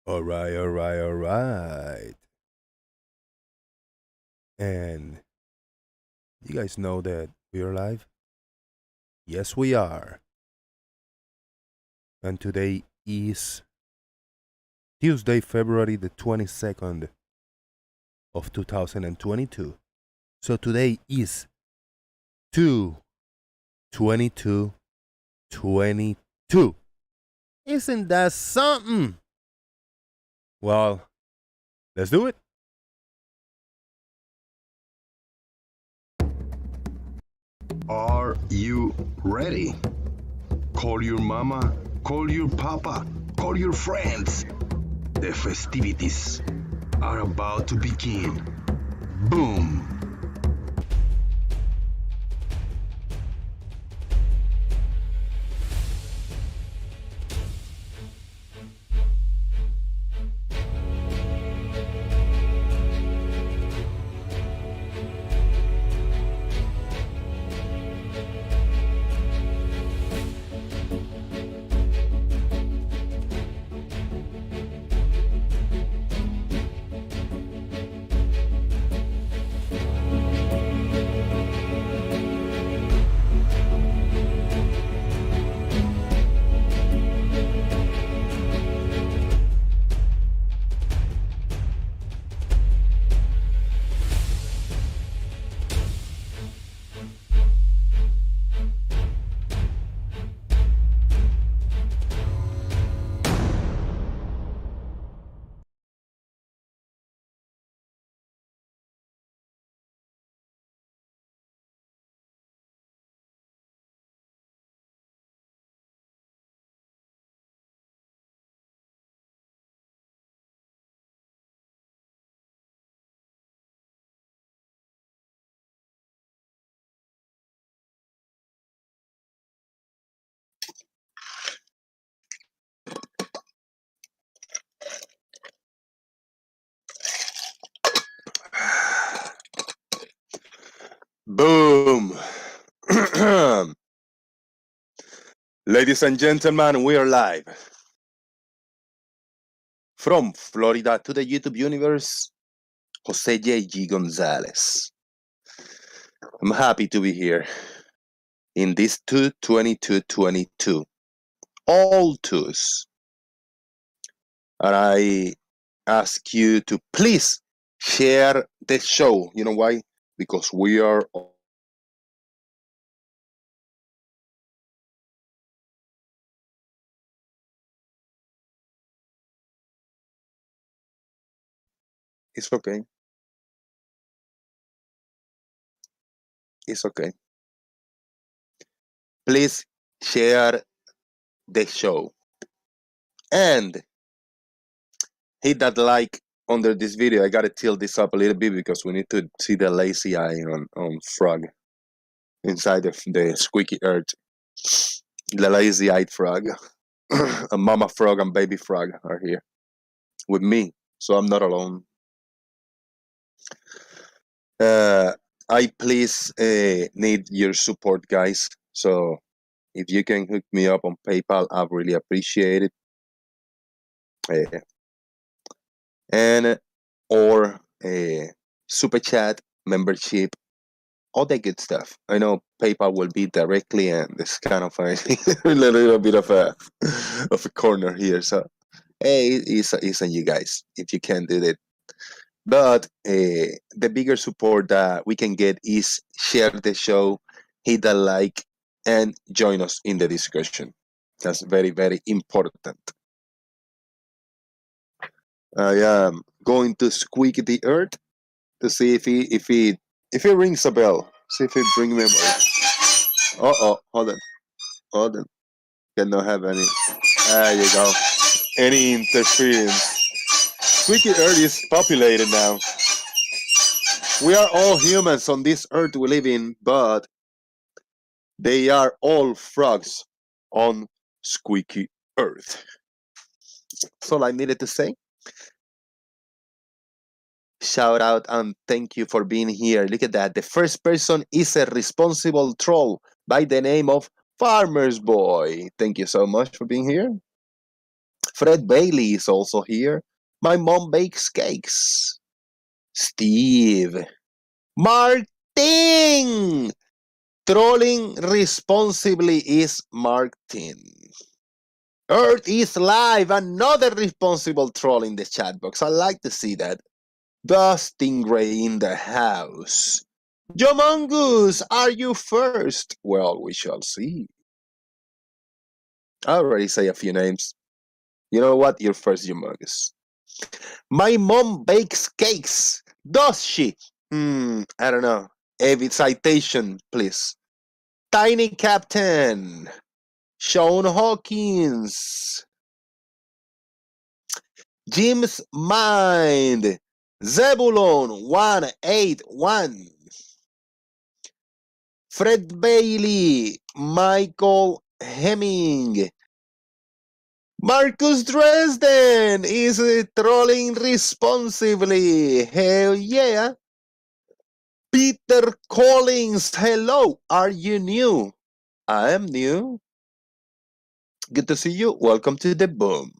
All right, all right, all right. And you guys know that we are live? Yes, we are. And today is Tuesday, February the 22nd of 2022. So today is 2 22 22. Isn't that something? Well, let's do it. Are you ready? Call your mama, call your papa, call your friends. The festivities are about to begin. Boom! Boom. Ladies and gentlemen, we are live. From Florida to the YouTube universe, Jose J.G. Gonzalez. I'm happy to be here in this 22222. All twos. And I ask you to please share the show. You know why? Because we are. It's okay. It's okay. Please share the show. And hit that like under this video. I gotta tilt this up a little bit because we need to see the lazy eye on frog inside of the squeaky earth. The lazy eyed frog. A mama frog and baby frog are here with me, so I'm not alone. Uh, I please need your support, guys. So if you can hook me up on PayPal, I really appreciate it. And or a super chat membership, all that good stuff. I know PayPal will be directly, and it's kind of a little bit of a corner here. So hey, it's on you guys if you can do it. But the bigger support that we can get is share the show, hit the like, and join us in the discussion. That's very, very important. I am going to squeak the earth to see if it rings a bell. See if it brings memory. Hold on. Cannot have any. There you go. Any interference. Squeaky Earth is populated now. We are all humans on this earth we live in, but they are all frogs on Squeaky Earth. That's all I needed to say. Shout out and thank you for being here. Look at that. The first person is a responsible troll by the name of Farmer's Boy. Thank you so much for being here. Fred Bailey is also here. My mom bakes cakes. Steve. Martin! Trolling responsibly is Martin. Earth is live. Another responsible troll in the chat box. I like to see that. Dustin Gray in the house. Jomongoose, are you first? Well, we shall see. I already say a few names. You know what? You're first, Jomongoose. My mom bakes cakes. Does she? I don't know. Every citation, please. Tiny Captain. Sean Hawkins. Jim's Mind. Zebulon 181. Fred Bailey. Michael Hemming. Marcus Dresden is trolling responsibly. Hell yeah. Peter Collins. Hello. Are you new? I am new. Good to see you. Welcome to the boom.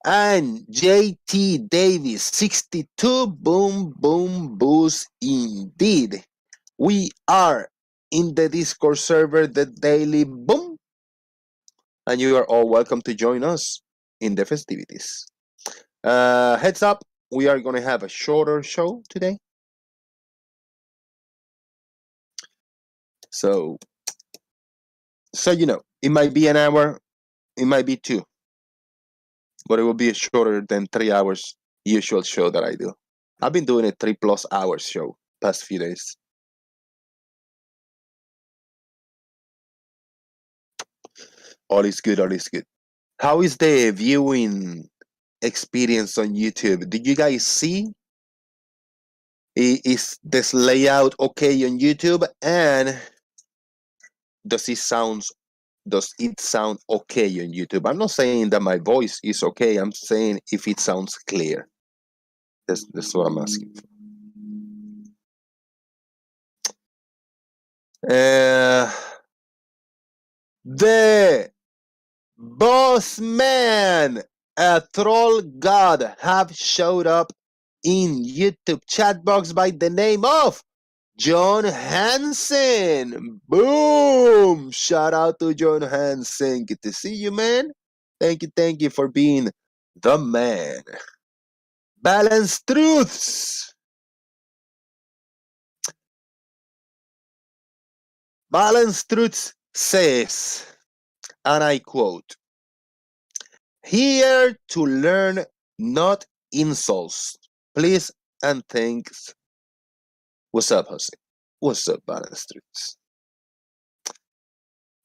And JT Davis 62. Boom, boom, boost indeed. We are in the Discord server, the Daily Boom. And you are all welcome to join us in the festivities. Heads up, we are going to have a shorter show today. So you know, it might be an hour, it might be two, but it will be shorter than 3 hours usual show that I do. I've been doing a 3+ hours show past few days. All is good, all is good. How is the viewing experience on YouTube? Did you guys see? Is this layout okay on YouTube? And does it sound okay on YouTube? I'm not saying that my voice is okay. I'm saying if it sounds clear. That's what I'm asking for. The boss man, a troll god, have showed up in YouTube chat box by the name of John Hansen. Boom! Shout out to John Hansen. Good to see you, man. Thank you for being the man. Balanced Truths. Balanced Truths says, and I quote, here to learn, not insults. Please and thanks. What's up, Jose? What's up, Balanced Truths?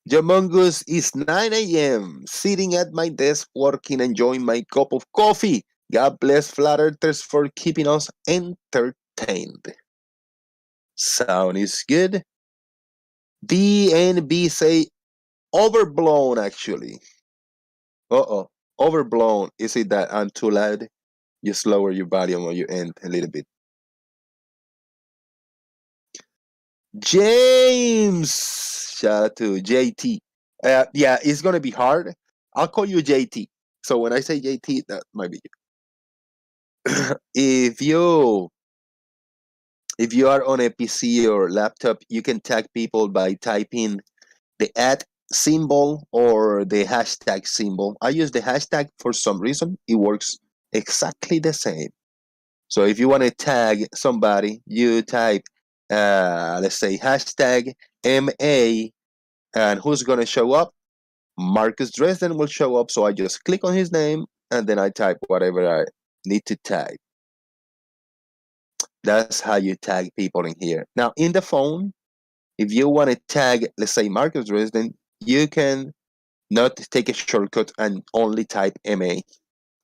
Jomongus is 9 a.m. sitting at my desk working, enjoying my cup of coffee. God bless Flat Earthers for keeping us entertained. Sound is good. DNB say overblown actually. Overblown. Is it that I'm too loud? Just lower your volume on your end a little bit. James! Shout out to JT. Yeah, it's gonna be hard. I'll call you JT. So when I say JT, that might be you. If you are on a PC or laptop, you can tag people by typing the @ symbol or the hashtag symbol. I use the hashtag for some reason. It works exactly the same. So if you want to tag somebody, you type, let's say, hashtag MA, and who's going to show up? Marcus Dresden will show up. So I just click on his name, and then I type whatever I need to type. That's how you tag people in here. Now, in the phone, if you want to tag, let's say, Marcus Dresden, you can not take a shortcut and only type MA.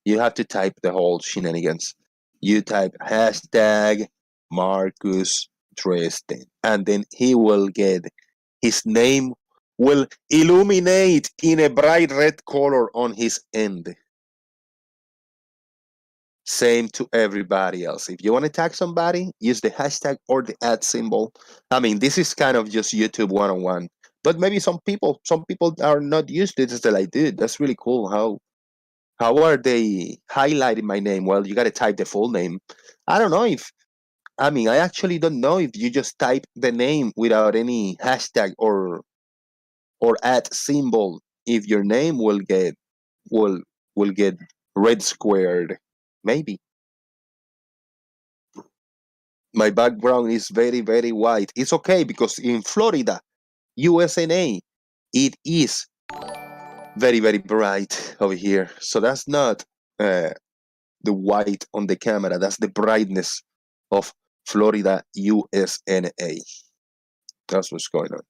You have to type the whole shenanigans. You type hashtag Marcus Dresden, and then he will get, his name will illuminate in a bright red color on his end. Same to everybody else. If you want to tag somebody, use the hashtag or the @ symbol. I mean, this is kind of just YouTube 101. But maybe some people are not used to this that I did. That's really cool how How are they highlighting my name? Well, you got to type the full name. I don't know if, I mean, I actually don't know if you just type the name without any hashtag or at symbol, if your name will will get red squared. Maybe. My background is very white. It's okay because in Florida, USA, it is very bright over here. So that's not uh, the white on the camera. That's the brightness of Florida, USA. That's what's going on.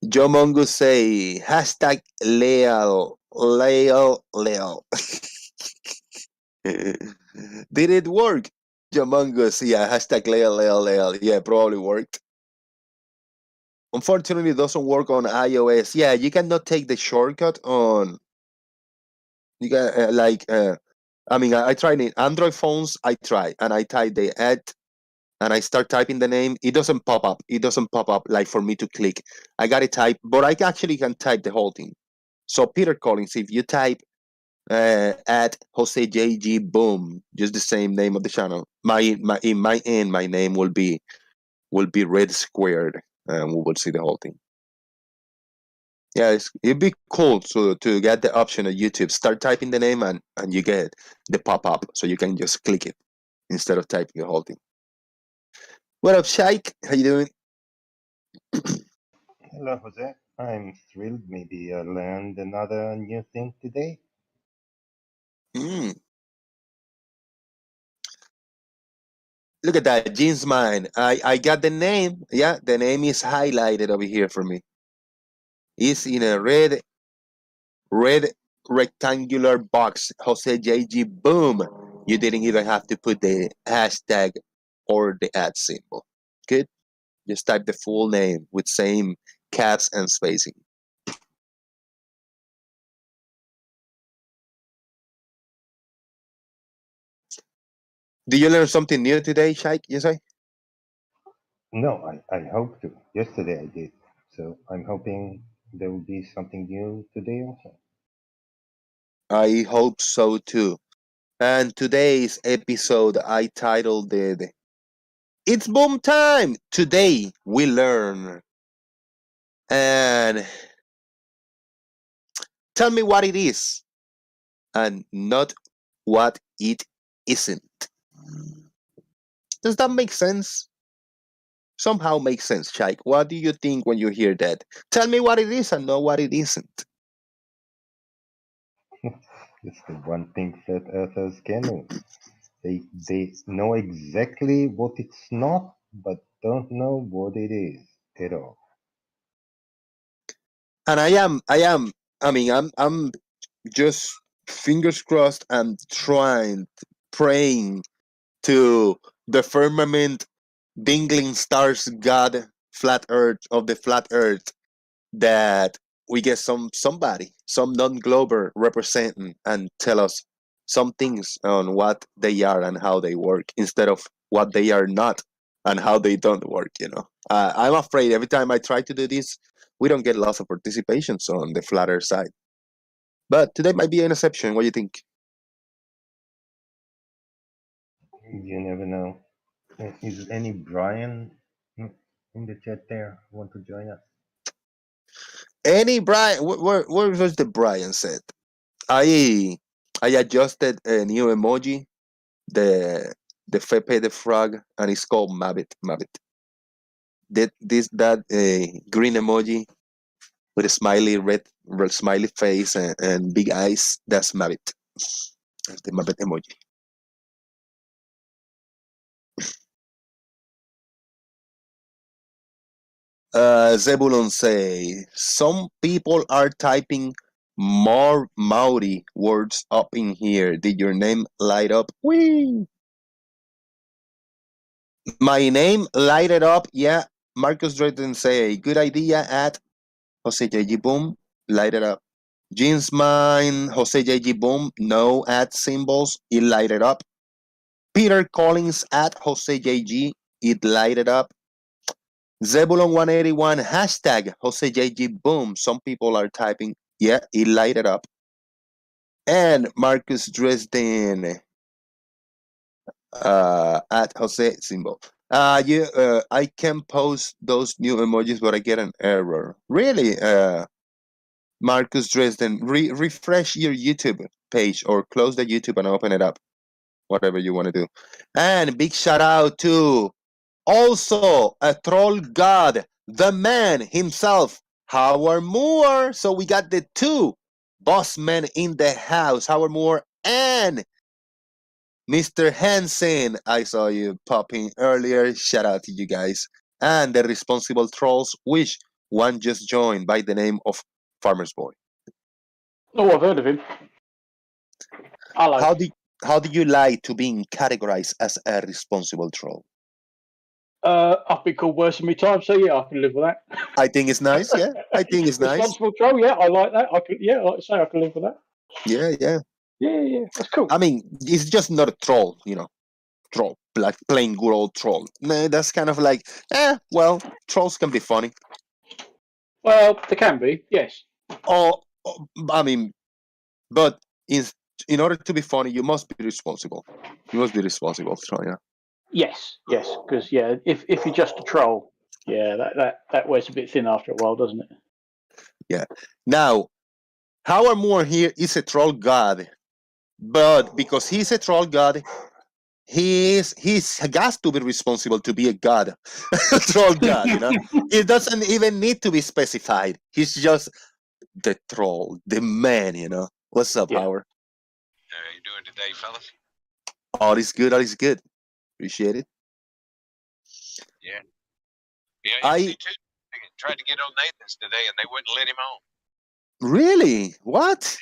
Joe Mongo say hashtag Leal. Did it work? Joe Mongo, yeah, hashtag Leal. Yeah, probably worked. Unfortunately, it doesn't work on iOS. Yeah, you cannot take the shortcut on. You can I mean, I tried it. Android phones, I try and I type the ad and I start typing the name. It doesn't pop up. It doesn't pop up like for me to click. I got to type, but I actually can type the whole thing. So Peter Collins, if you type at Jose JG Boom, just the same name of the channel, my in my end, my name will be red squared, and we will see the whole thing. Yeah, it'd be cool to get the option of YouTube. Start typing the name and you get the pop up, so you can just click it instead of typing the whole thing. What up, Shaik? How you doing? Hello, Jose. I'm thrilled. Maybe I learned another new thing today. Mm, look at that, Jeans Mine. I got the name. Yeah, the name is highlighted over here for me. It's in a red rectangular box. Jose JG Boom. You didn't even have to put the hashtag or the ad symbol. Good. Just type the full name with same caps and spacing. Do you learn something new today, Shaik? You say? No, I hope to. Yesterday I did. So I'm hoping there will be something new today also. I hope so too. And today's episode, I titled it "It's Boom Time." Today we learn, and tell me what it is, and not what it isn't. Does that make sense? Somehow makes sense, Shaik. What do you think when you hear that? Tell me what it is and not what it isn't. It's the one thing flat earthers can know. They know exactly what it's not, but don't know what it is at all. And I mean, I'm just fingers crossed and trying, praying to the firmament, dingling stars, God, flat Earth of the flat Earth, that we get somebody, some non-glober representing and tell us some things on what they are and how they work instead of what they are not and how they don't work. I'm afraid every time I try to do this, we don't get lots of participations on the flat Earth side. But today might be an exception. What do you think? You never know. Is any Brian in the chat there want to join us? Any Brian? Where was the Brian said? I I adjusted a new emoji, the Fepe the frog, and it's called Mabbit. That green emoji with a red smiley face and big eyes. That's Mabbit. That's the Mabbit emoji. Zebulon say some people are typing more Maori words up in here. Did your name light up? Wee! My name lighted up. Yeah, Marcus Drayton say good idea at Jose JG Boom. Light it up. Jeans mine Jose JG Boom. No at symbols. It lighted up. Peter Collins at Jose JG. It lighted up. Zebulon181 hashtag Jose JG boom. Some people are typing. Yeah, it lighted up. And Marcus Dresden at Jose symbol. I can post those new emojis, but I get an error. Really, Marcus Dresden, refresh your YouTube page or close the YouTube and open it up. Whatever you want to do. And big shout out to also a troll god, the man himself, Howard Moore. So we got the two boss men in the house, Howard Moore and Mr. Hansen. I saw you popping earlier. Shout out to you guys. And the responsible trolls, which one just joined by the name of Farmer's Boy. Oh, I've heard of him. Hello. How do you like to being categorized as a responsible troll? I've been called worse in my time, so yeah, I can live with that. I think it's nice. Yeah, I think it's nice. Responsible troll, yeah, I like that. Like I say, I can live with that. Yeah. That's cool. I mean, it's just not a troll, troll, like plain good old troll. Nah, that's kind of like, well, trolls can be funny. Well, they can be, yes. I mean, but in order to be funny, you must be responsible. You must be responsible, troll, yeah. Yes, because if you're just a troll, that wears a bit thin after a while, doesn't it? Yeah. Now, Howard Moore here is a troll god, but because he's a troll god, he has to be responsible to be a god, troll god. It doesn't even need to be specified. He's just the troll, the man. What's up, Howard? How you doing today, fellas? All is good. All is good. Appreciate it. Yeah, me too. I tried to get on Nathan's today, and they wouldn't let him on. Really? What?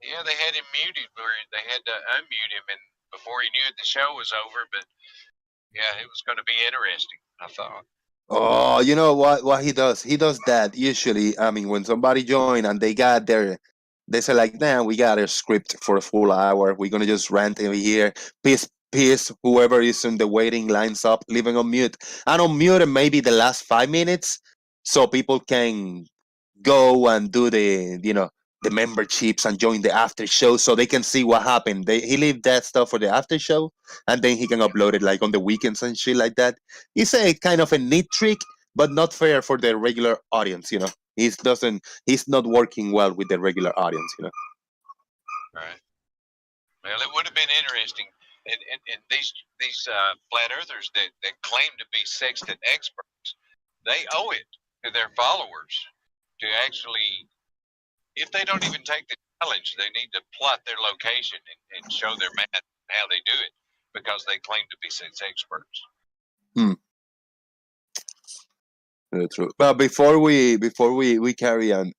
Yeah, they had him muted, or they had to unmute him, and before he knew it, the show was over. But yeah, it was going to be interesting, I thought. Oh, you know what he does? He does that usually. I mean, when somebody join and they say like, "Nah, we got a script for a full hour. We're gonna just rant over here. Peace. Whoever is in the waiting lines up, leaving on mute and unmute maybe the last 5 minutes, so people can go and do the memberships and join the after show, so they can see what happened. He leave that stuff for the after show, and then he can upload it like on the weekends and shit like that. It's a kind of a neat trick, but not fair for the regular audience. He's not working well with the regular audience. Right. Well, it would have been interesting, and these flat earthers that claim to be sextant experts, they owe it to their followers to actually, if they don't even take the challenge, they need to plot their location and show their math and how they do it, because they claim to be sex experts. True. But before we carry on,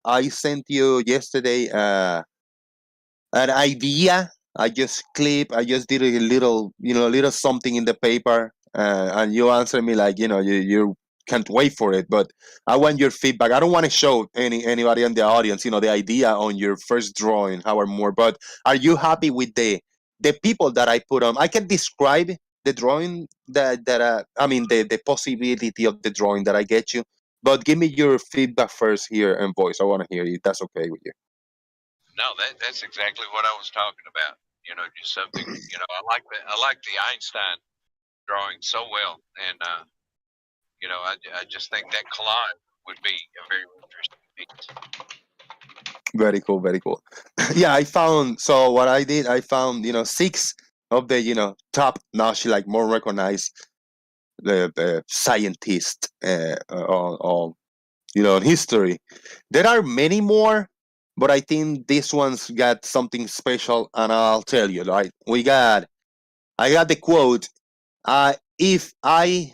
I sent you yesterday an idea. I just did a little something in the paper, and you answered me like, you can't wait for it. But I want your feedback. I don't want to show anybody in the audience, the idea on your first drawing, Howard Moore. But are you happy with the people that I put on? I can describe the drawing the possibility of the drawing that I get you. But give me your feedback first here in voice. I want to hear you. That's okay with you. No, that's exactly what I was talking about. Just something. I like the Einstein drawing so well, and I just think that collage would be a very interesting piece. Very cool, very cool. Yeah, I found. So what I did, I found 6 of the top notch, like more recognized the scientists on in history. There are many more, but I think this one's got something special, and I'll tell you. Right, I got the quote. If I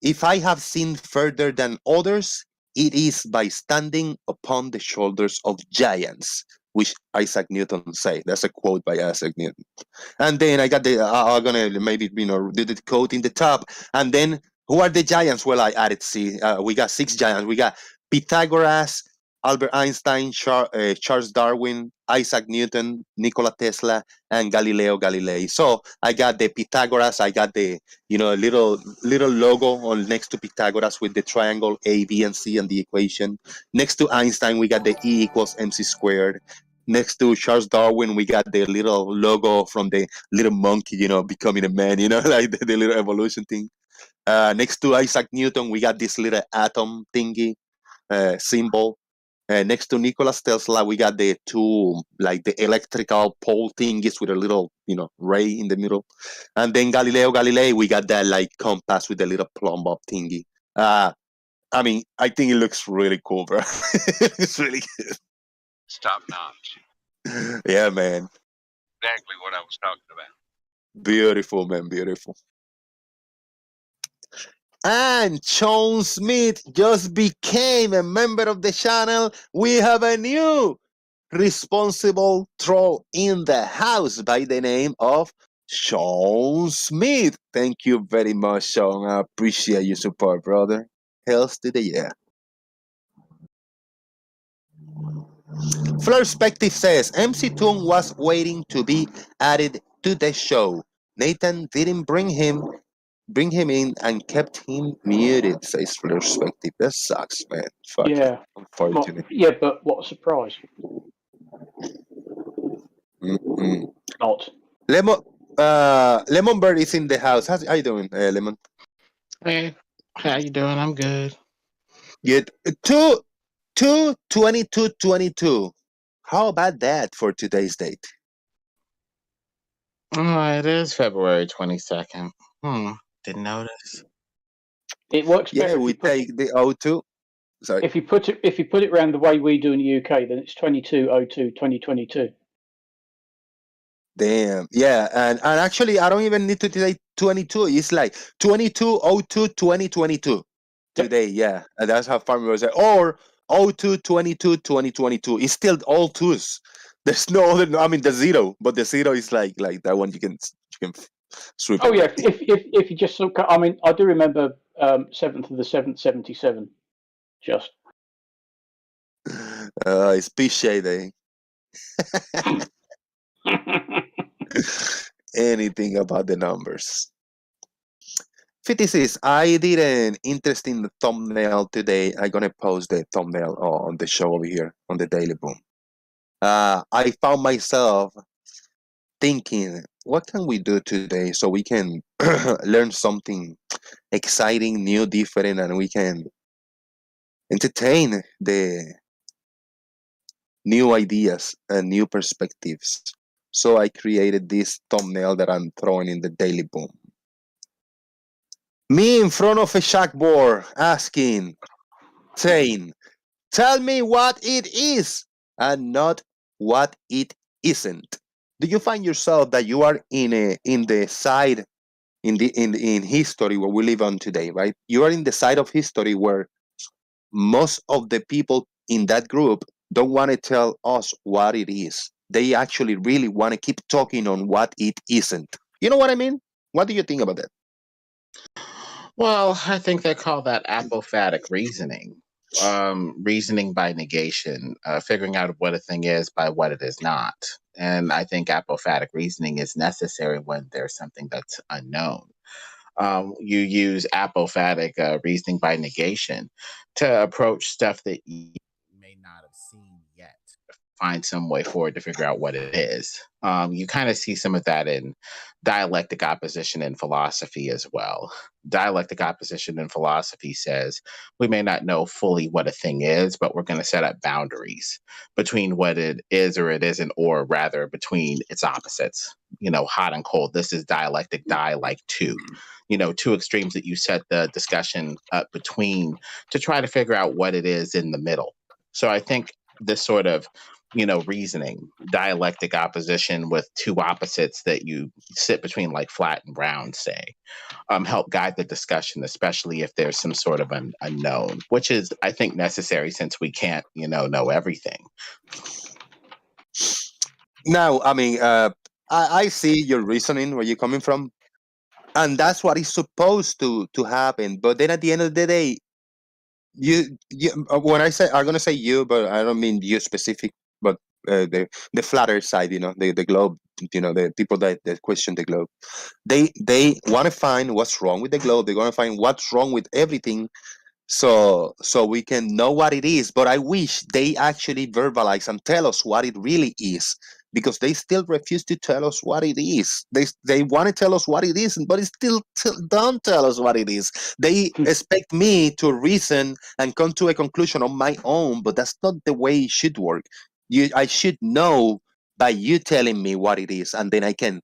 have seen further than others, it is by standing upon the shoulders of giants, which Isaac Newton say. That's a quote by Isaac Newton. And then I got I'm gonna maybe do the quote in the top. And then who are the giants? Well, I added we got 6 giants. We got Pythagoras, Albert Einstein, Charles Darwin, Isaac Newton, Nikola Tesla, and Galileo Galilei. So I got the Pythagoras. I got the little logo on next to Pythagoras with the triangle A, B, and C and the equation. Next to Einstein, we got the E equals mc squared. Next to Charles Darwin, we got the little logo from the little monkey, becoming a man, like the little evolution thing. Next to Isaac Newton, we got this little atom thingy symbol. Next to Nikola Tesla, we got the two, like the electrical pole thingies with a little, ray in the middle. And then Galileo Galilei, we got that like compass with a little plumb up thingy. I mean, I think it looks really cool, bro. It's really good. It's top notch. Yeah, man. Exactly what I was talking about. Beautiful, man. Beautiful. And Sean Smith just became a member of the channel. We have a new responsible troll in the house by the name of Sean Smith. Thank you very much, Sean. I appreciate your support, brother. Health to the year. Flirspective says MC Toon was waiting to be added to the show. Nathan didn't bring him in and kept him muted, says Flirspective. That sucks, man. Fuck. Yeah. Unfortunate. Yeah, but what a surprise. Mm-mm. Not. Lemon Bird is in the house. How you doing, Lemon? Hey, how you doing? I'm good. Good. 22 How about that for today's date? It is February 22nd. Didn't notice. It works better. Yeah, we take the 02. Sorry. If you put it around the way we do in the UK, then it's 22/02/2022. Damn. Yeah, and actually I don't even need to say 22. It's like 22/02/2022. Today, yeah. And that's how farmer was like, or 02/22/2022. It's still all twos. There's no other. I mean, the zero, but the zero is like that one you can sweep. Oh yeah, if you just look, I mean, I do remember 7th of the 7th 77. Just. It's Pichet Day. Anything about the numbers. 56. I did an interesting thumbnail today. I'm gonna post the thumbnail on the show over here on the Daily Boom. I found myself thinking, what can we do today so we can learn something exciting, new, different, and we can entertain the new ideas and new perspectives. So I created this thumbnail that I'm throwing in the Daily Boom. Me in front of a chalkboard saying, tell me what it is and not what it isn't. Do you find yourself that you are in the side in history where we live on today, right? You are in the side of history where most of the people in that group don't want to tell us what it is. They actually really want to keep talking on what it isn't. You know what I mean? What do you think about that? Well, I think they call that apophatic reasoning. Reasoning by negation, figuring out what a thing is by what it is not. And I think apophatic reasoning is necessary when there's something that's unknown. You use apophatic reasoning by negation to approach stuff that you may not have seen yet. Find some way forward to figure out what it is. You kind of see some of that in dialectic opposition in philosophy as well. Dialectic opposition in philosophy says we may not know fully what a thing is, but we're going to set up boundaries between what it is or it isn't, or rather between its opposites. Hot and cold. This is dialectic, like two. Two extremes that you set the discussion up between to try to figure out what it is in the middle. So I think this sort of reasoning, dialectic opposition with two opposites that you sit between, like flat and round, say, help guide the discussion, especially if there's some sort of an unknown, which is, I think, necessary since we can't, know everything. Now, I mean, I see your reasoning, where you're coming from, and that's what is supposed to happen. But then at the end of the day, when I say, I'm gonna say you, but I don't mean you specific, but the flat Earth side, the globe, the people that question the globe, they want to find what's wrong with the globe. They're gonna find what's wrong with everything, so we can know what it is. But I wish they actually verbalize and tell us what it really is, because they still refuse to tell us what it is. They want to tell us what it is, but it still don't tell us what it is. They expect me to reason and come to a conclusion on my own, but that's not the way it should work. I should know by you telling me what it is, and then I can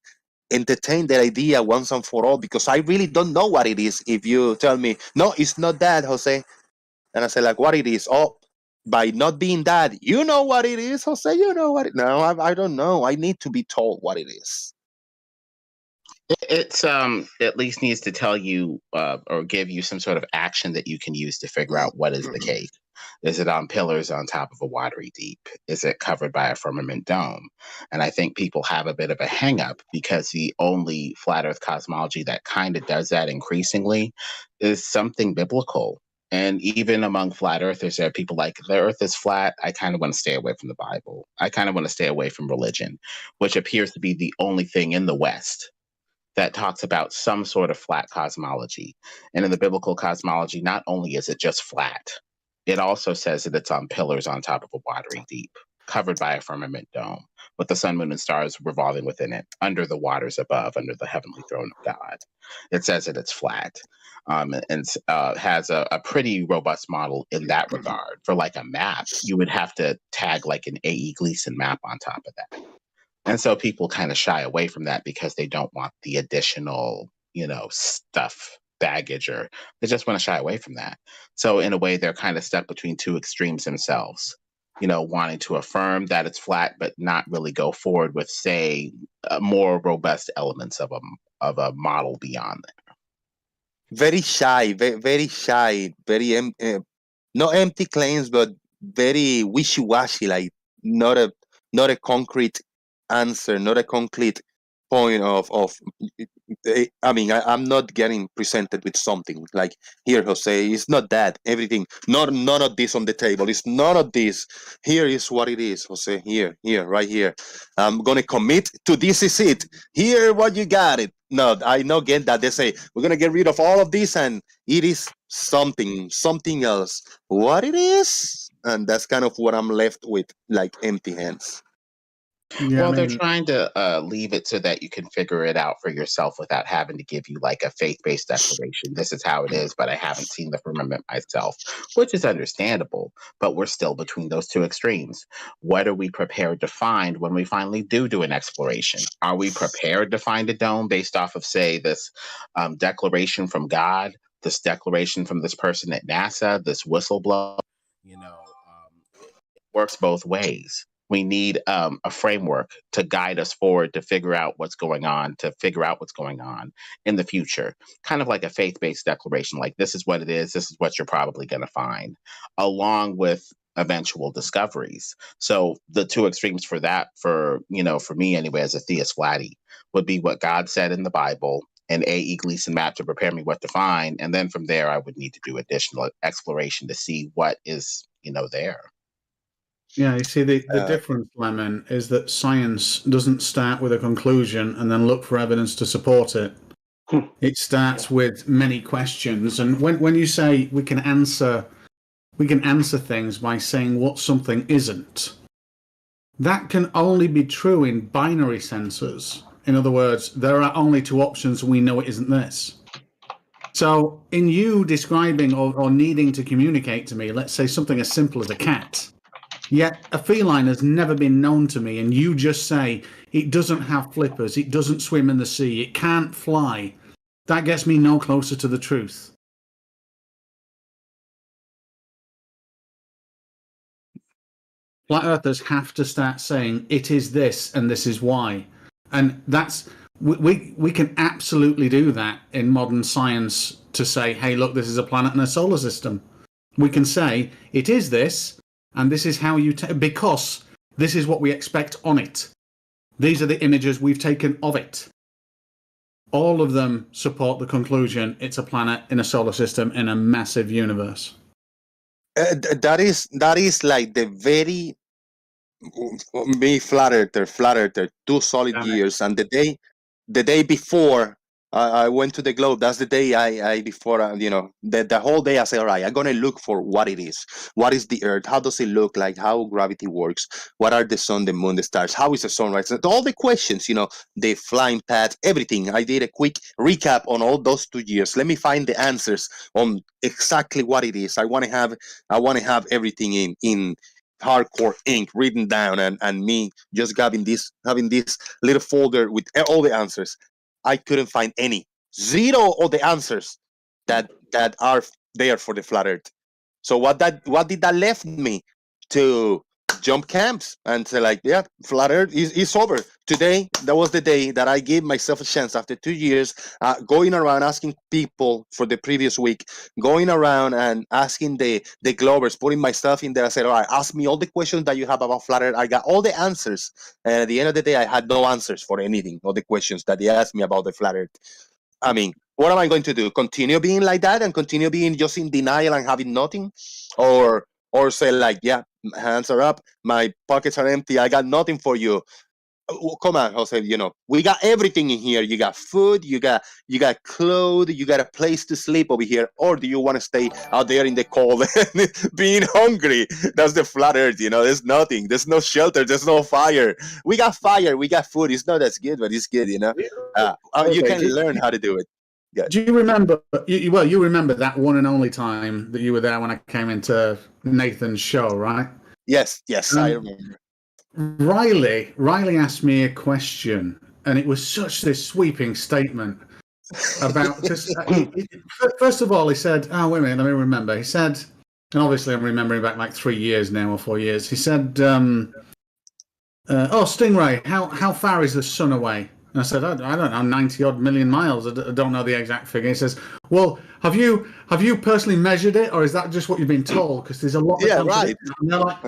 entertain that idea once and for all, because I really don't know what it is. If you tell me, no, it's not that, Jose, and I say, like, what it is? Oh, by not being that, you know what it is, Jose. You know what it. No, I don't know. I need to be told what it is. It's at least needs to tell you or give you some sort of action that you can use to figure out what is the case. Is it on pillars on top of a watery deep? Is it covered by a firmament dome? And I think people have a bit of a hang up because the only flat earth cosmology that kind of does that increasingly is something biblical. And even among flat earthers, there are people like, the earth is flat. I kind of want to stay away from the Bible. I kind of want to stay away from religion, which appears to be the only thing in the West that talks about some sort of flat cosmology. And in the biblical cosmology, not only is it just flat, it also says that it's on pillars on top of a watery deep, covered by a firmament dome, with the sun, moon, and stars revolving within it, under the waters above, under the heavenly throne of God. It says that it's flat. And has a pretty robust model in that regard. For like a map, you would have to tag like an A.E. Gleason map on top of that. And so people kind of shy away from that because they don't want the additional, stuff, baggage, or they just want to shy away from that. So in a way, they're kind of stuck between two extremes themselves, wanting to affirm that it's flat, but not really go forward with, say, more robust elements of a model beyond that. Very shy, very shy, not empty claims, but very wishy-washy, like not a concrete answer, not a concrete point of I mean, I'm not getting presented with something like, here, Jose, it's not that everything, none of this on the table, it's none of this. Here is what it is, Jose. Here, right here. I'm gonna commit to this is it. Here, what you got it. No, I know again that they say we're gonna get rid of all of this and it is something else. What it is, and that's kind of what I'm left with, like empty hands. Yeah, well, they're trying to leave it so that you can figure it out for yourself without having to give you like a faith-based declaration. This is how it is, but I haven't seen the firmament myself, which is understandable. But we're still between those two extremes. What are we prepared to find when we finally do an exploration? Are we prepared to find a dome based off of, say, this declaration from God, this declaration from this person at NASA, this whistleblower? It works both ways. We need a framework to guide us forward to figure out what's going on in the future. Kind of like a faith-based declaration, like this is what it is, this is what you're probably going to find, along with eventual discoveries. So the two extremes for that, for me anyway, as a theist flatty, would be what God said in the Bible, an A.E. Gleason map to prepare me what to find. And then from there, I would need to do additional exploration to see what is, there. Yeah, you see, the difference, Lemon, is that science doesn't start with a conclusion and then look for evidence to support it. It starts with many questions. And when you say we can answer things by saying what something isn't, that can only be true in binary senses. In other words, there are only two options and we know it isn't this. So in you describing or needing to communicate to me, let's say something as simple as a cat, yet a feline has never been known to me, and you just say it doesn't have flippers, it doesn't swim in the sea, it can't fly. That gets me no closer to the truth. Flat earthers have to start saying it is this and this is why. And that's we can absolutely do that in modern science, to say, hey, look, this is a planet and a solar system. We can say it is this, and this is how you because this is what we expect on it. These are the images we've taken of it. All of them support the conclusion it's a planet in a solar system in a massive universe. that is like the very me flat earther 2 solid Damn it. years, and the day before I went to the globe, that's the day I before the whole day I say, all right, I'm gonna look for what it is. What is the earth? How does it look like? How gravity works? What are the sun, the moon, the stars? How is the sunrise? All the questions, the flying paths, everything. I did a quick recap on all those 2 years. Let me find the answers on exactly what it is. I want to have everything in hardcore ink written down, and me just having this little folder with all the answers. I couldn't find any, zero of the answers that are there for the flat earth. So what did that left me to jump camps and say, like, yeah, flat earth is over today. That was the day that I gave myself a chance after 2 years, going around asking people for the previous week, going around and asking the Glovers, putting myself in there. I said, all right, ask me all the questions that you have about flat earth. I got all the answers, and at the end of the day I had no answers for anything, all the questions that they asked me about the flat earth. I mean, what am I going to do? Continue being like that and continue being just in denial and having nothing, or say, like, yeah, hands are up, my pockets are empty, I got nothing for you. Come on, Jose. We got everything in here. You got food, you got clothes, you got a place to sleep over here. Or do you want to stay out there in the cold, being hungry? That's the flat earth. There's nothing. There's no shelter. There's no fire. We got fire. We got food. It's not as good, but it's good. You Okay, can learn how to do it. Yeah. do you remember? You remember that one and only time that you were there when I came into Nathan's show, right? Yes. I remember. Riley asked me a question, and it was such this sweeping statement about. First of all, he said, "Oh, wait a minute, let me remember." He said, and obviously I'm remembering back like 3 years now or 4 years. He said, "Oh, Stingray, how far is the sun away?" And I said, I don't know, 90 odd million miles. I don't know the exact figure. He says, well, have you personally measured it, or is that just what you've been told? Because there's a lot. Yeah, right. And they're like,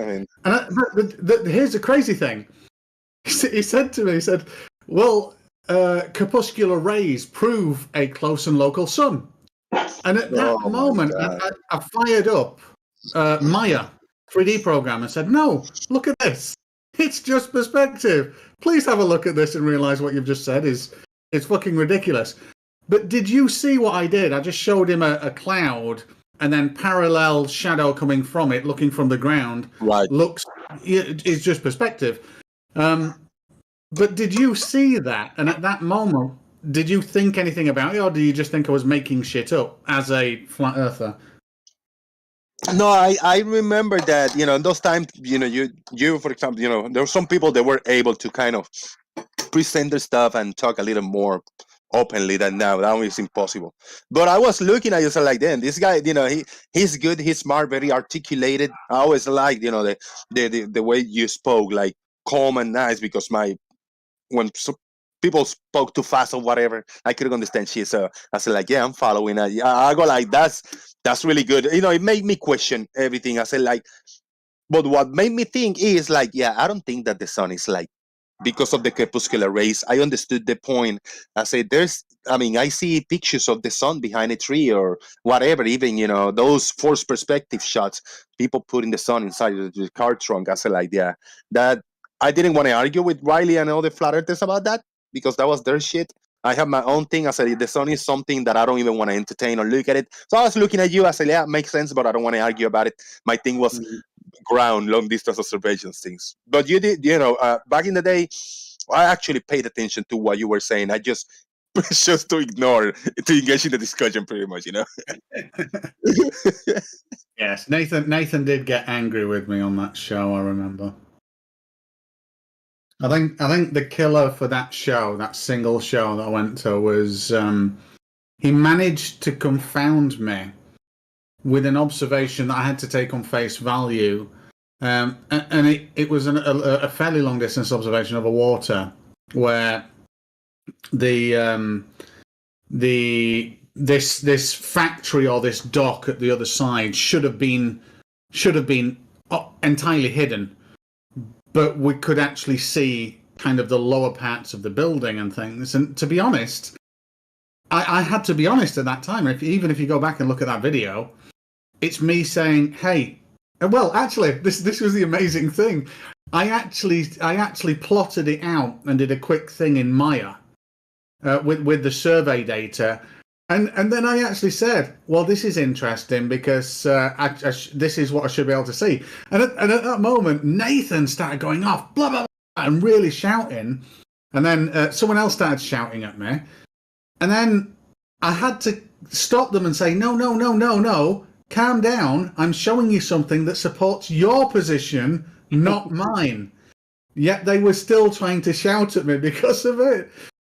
here's the crazy thing. He said to me, he said, well, corpuscular rays prove a close and local sun. And at that moment, I fired up Maya 3D program and said, no, look at this. It's just perspective. Please have a look at this and realize what you've just said is fucking ridiculous. But did you see what I did? I just showed him a cloud and then parallel shadow coming from it, looking from the ground. Right. It's just perspective. But did you see that? And at that moment, did you think anything about it, or do you just think I was making shit up as a flat earther? No, I remember that, in those times, you for example, there were some people that were able to kind of present their stuff and talk a little more openly than now. Now it's impossible. But I was looking at you, so like, damn, this guy, he's good, he's smart, very articulated. I always liked, the way you spoke, like calm and nice, because when people spoke too fast or whatever, I couldn't understand shit. So I said, like, yeah, I'm following. I go like, that's really good. It made me question everything. I said, like, but what made me think is, like, yeah, I don't think that the sun is like, because of the crepuscular rays. I understood the point. I said, I see pictures of the sun behind a tree or whatever, even, those forced perspective shots, people putting the sun inside the car trunk. I said, like, yeah, that I didn't want to argue with Riley and all the flat earthers about that, because that was their shit. I have my own thing. I said, the sun is something that I don't even want to entertain or look at it. So I was looking at you. I said, yeah, it makes sense, but I don't want to argue about it. My thing was ground, long distance observations things. But you did, back in the day, I actually paid attention to what you were saying. I just to ignore, to engage in the discussion, pretty much, Yes, Nathan did get angry with me on that show, I remember. I think the killer for that show, that single show that I went to, was he managed to confound me with an observation that I had to take on face value, and it was a fairly long distance observation of a water where this factory or this dock at the other side should have been entirely hidden, but we could actually see kind of the lower parts of the building and things. And to be honest, I had to be honest at that time. Even if you go back and look at that video, it's me saying, hey, Well, actually, this was the amazing thing. I actually plotted it out and did a quick thing in Maya with the survey data, and then I actually said, "Well, this is interesting because this is what I should be able to see." And at that moment, Nathan started going off, blah blah blah, and really shouting, and then someone else started shouting at me, and then I had to stop them and say, "No, no, no, no, no." Calm down. I'm showing you something that supports your position, not mine. Yet they were still trying to shout at me because of it.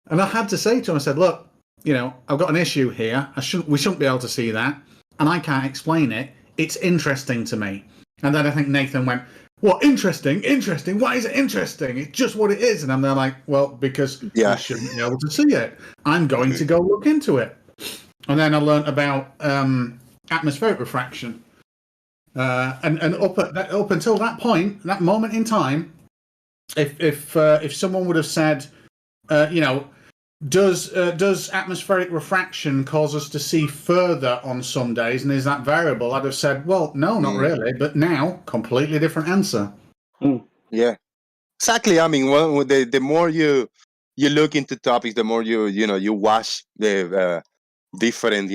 And I had to say to him, I said, look, I've got an issue here. We shouldn't be able to see that. And I can't explain it. It's interesting to me. And then I think Nathan went, what, interesting? Interesting? Why is it interesting? It's just what it is. And I'm there like, well, because I shouldn't be able to see it. I'm going to go look into it. And then I learned about atmospheric refraction, and up until that point, that moment in time, if someone would have said, does atmospheric refraction cause us to see further on some days, and is that variable? I'd have said, well, no, not really. But now, completely different answer. Yeah, exactly. I mean, well, the more you look into topics, the more you watch the different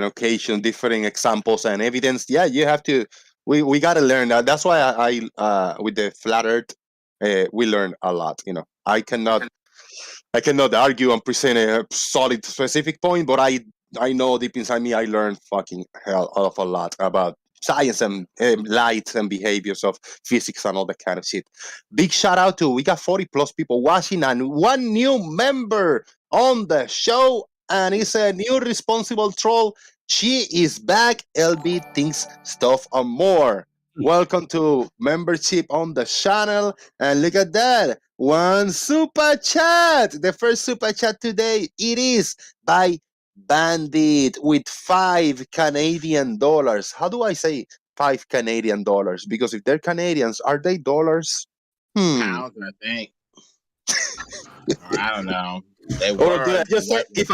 occasions, different examples and evidence. Yeah, you have to. We got to learn that. That's why I with the flat Earth, we learn a lot. I cannot argue and present a solid specific point, but I know deep inside me I learned fucking hell of a lot about science and light and behaviors of physics and all that kind of shit. Big shout out to, we got 40 plus people watching and one new member on the show, and it's a new responsible troll. She is back. LB thinks stuff and more. Welcome to membership on the channel, and look at that. One super chat. The first super chat today, it is by Bandit with $5 Canadian. How do I say $5 Canadian? Because if they're Canadians, are they dollars? Pounds, I think. I don't know. They Or were. do I just say, if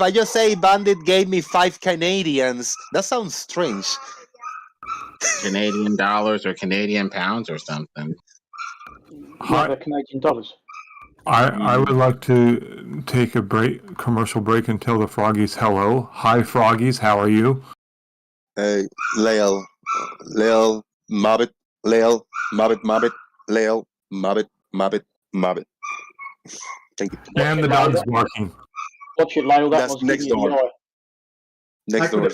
I just say Bandit gave me 5 Canadians? That sounds strange. Canadian dollars or Canadian pounds or something. Yeah, they're Canadian dollars. I would like to take a commercial break, and tell the froggies hello. Hi, froggies. How are you? Hey, Lale, Mobbit, Lale, Mobbit, Lale, Mobbit. Thank you. And the dog's barking. Watch it, Lale. That That's was next door. Next door.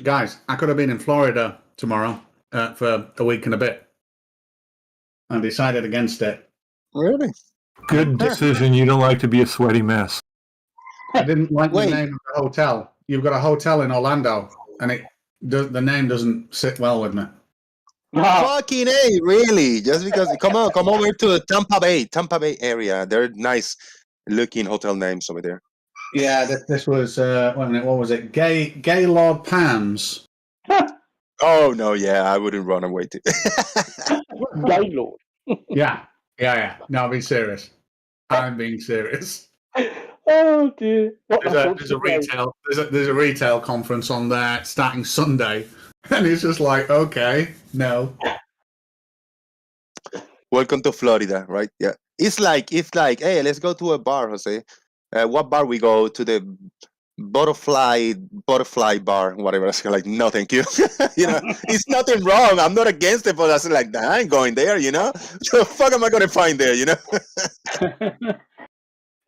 Guys, I could have been in Florida tomorrow for a week and a bit. I decided against it. Really? Good decision. You don't like to be a sweaty mess. I didn't like the name of the hotel. You've got a hotel in Orlando, and the name doesn't sit well with me. Fucking A, really? Just because? Come over to the Tampa Bay area. They're nice looking hotel names over there. Yeah, this was wait a minute, what was it? Gaylord Palms. Oh no, yeah, I wouldn't run away to Gaylord. Yeah. No, I'm being serious. I'm being serious. Oh dear. There's a retail conference on there starting Sunday, and it's just like, okay, no. Welcome to Florida, right? Yeah. It's like, hey, let's go to a bar, Jose. What bar we go to? The butterfly bar, whatever. I say, like, no, thank you. It's nothing wrong. I'm not against it, but I say, like, nah, I ain't going there. So fuck am I gonna find there?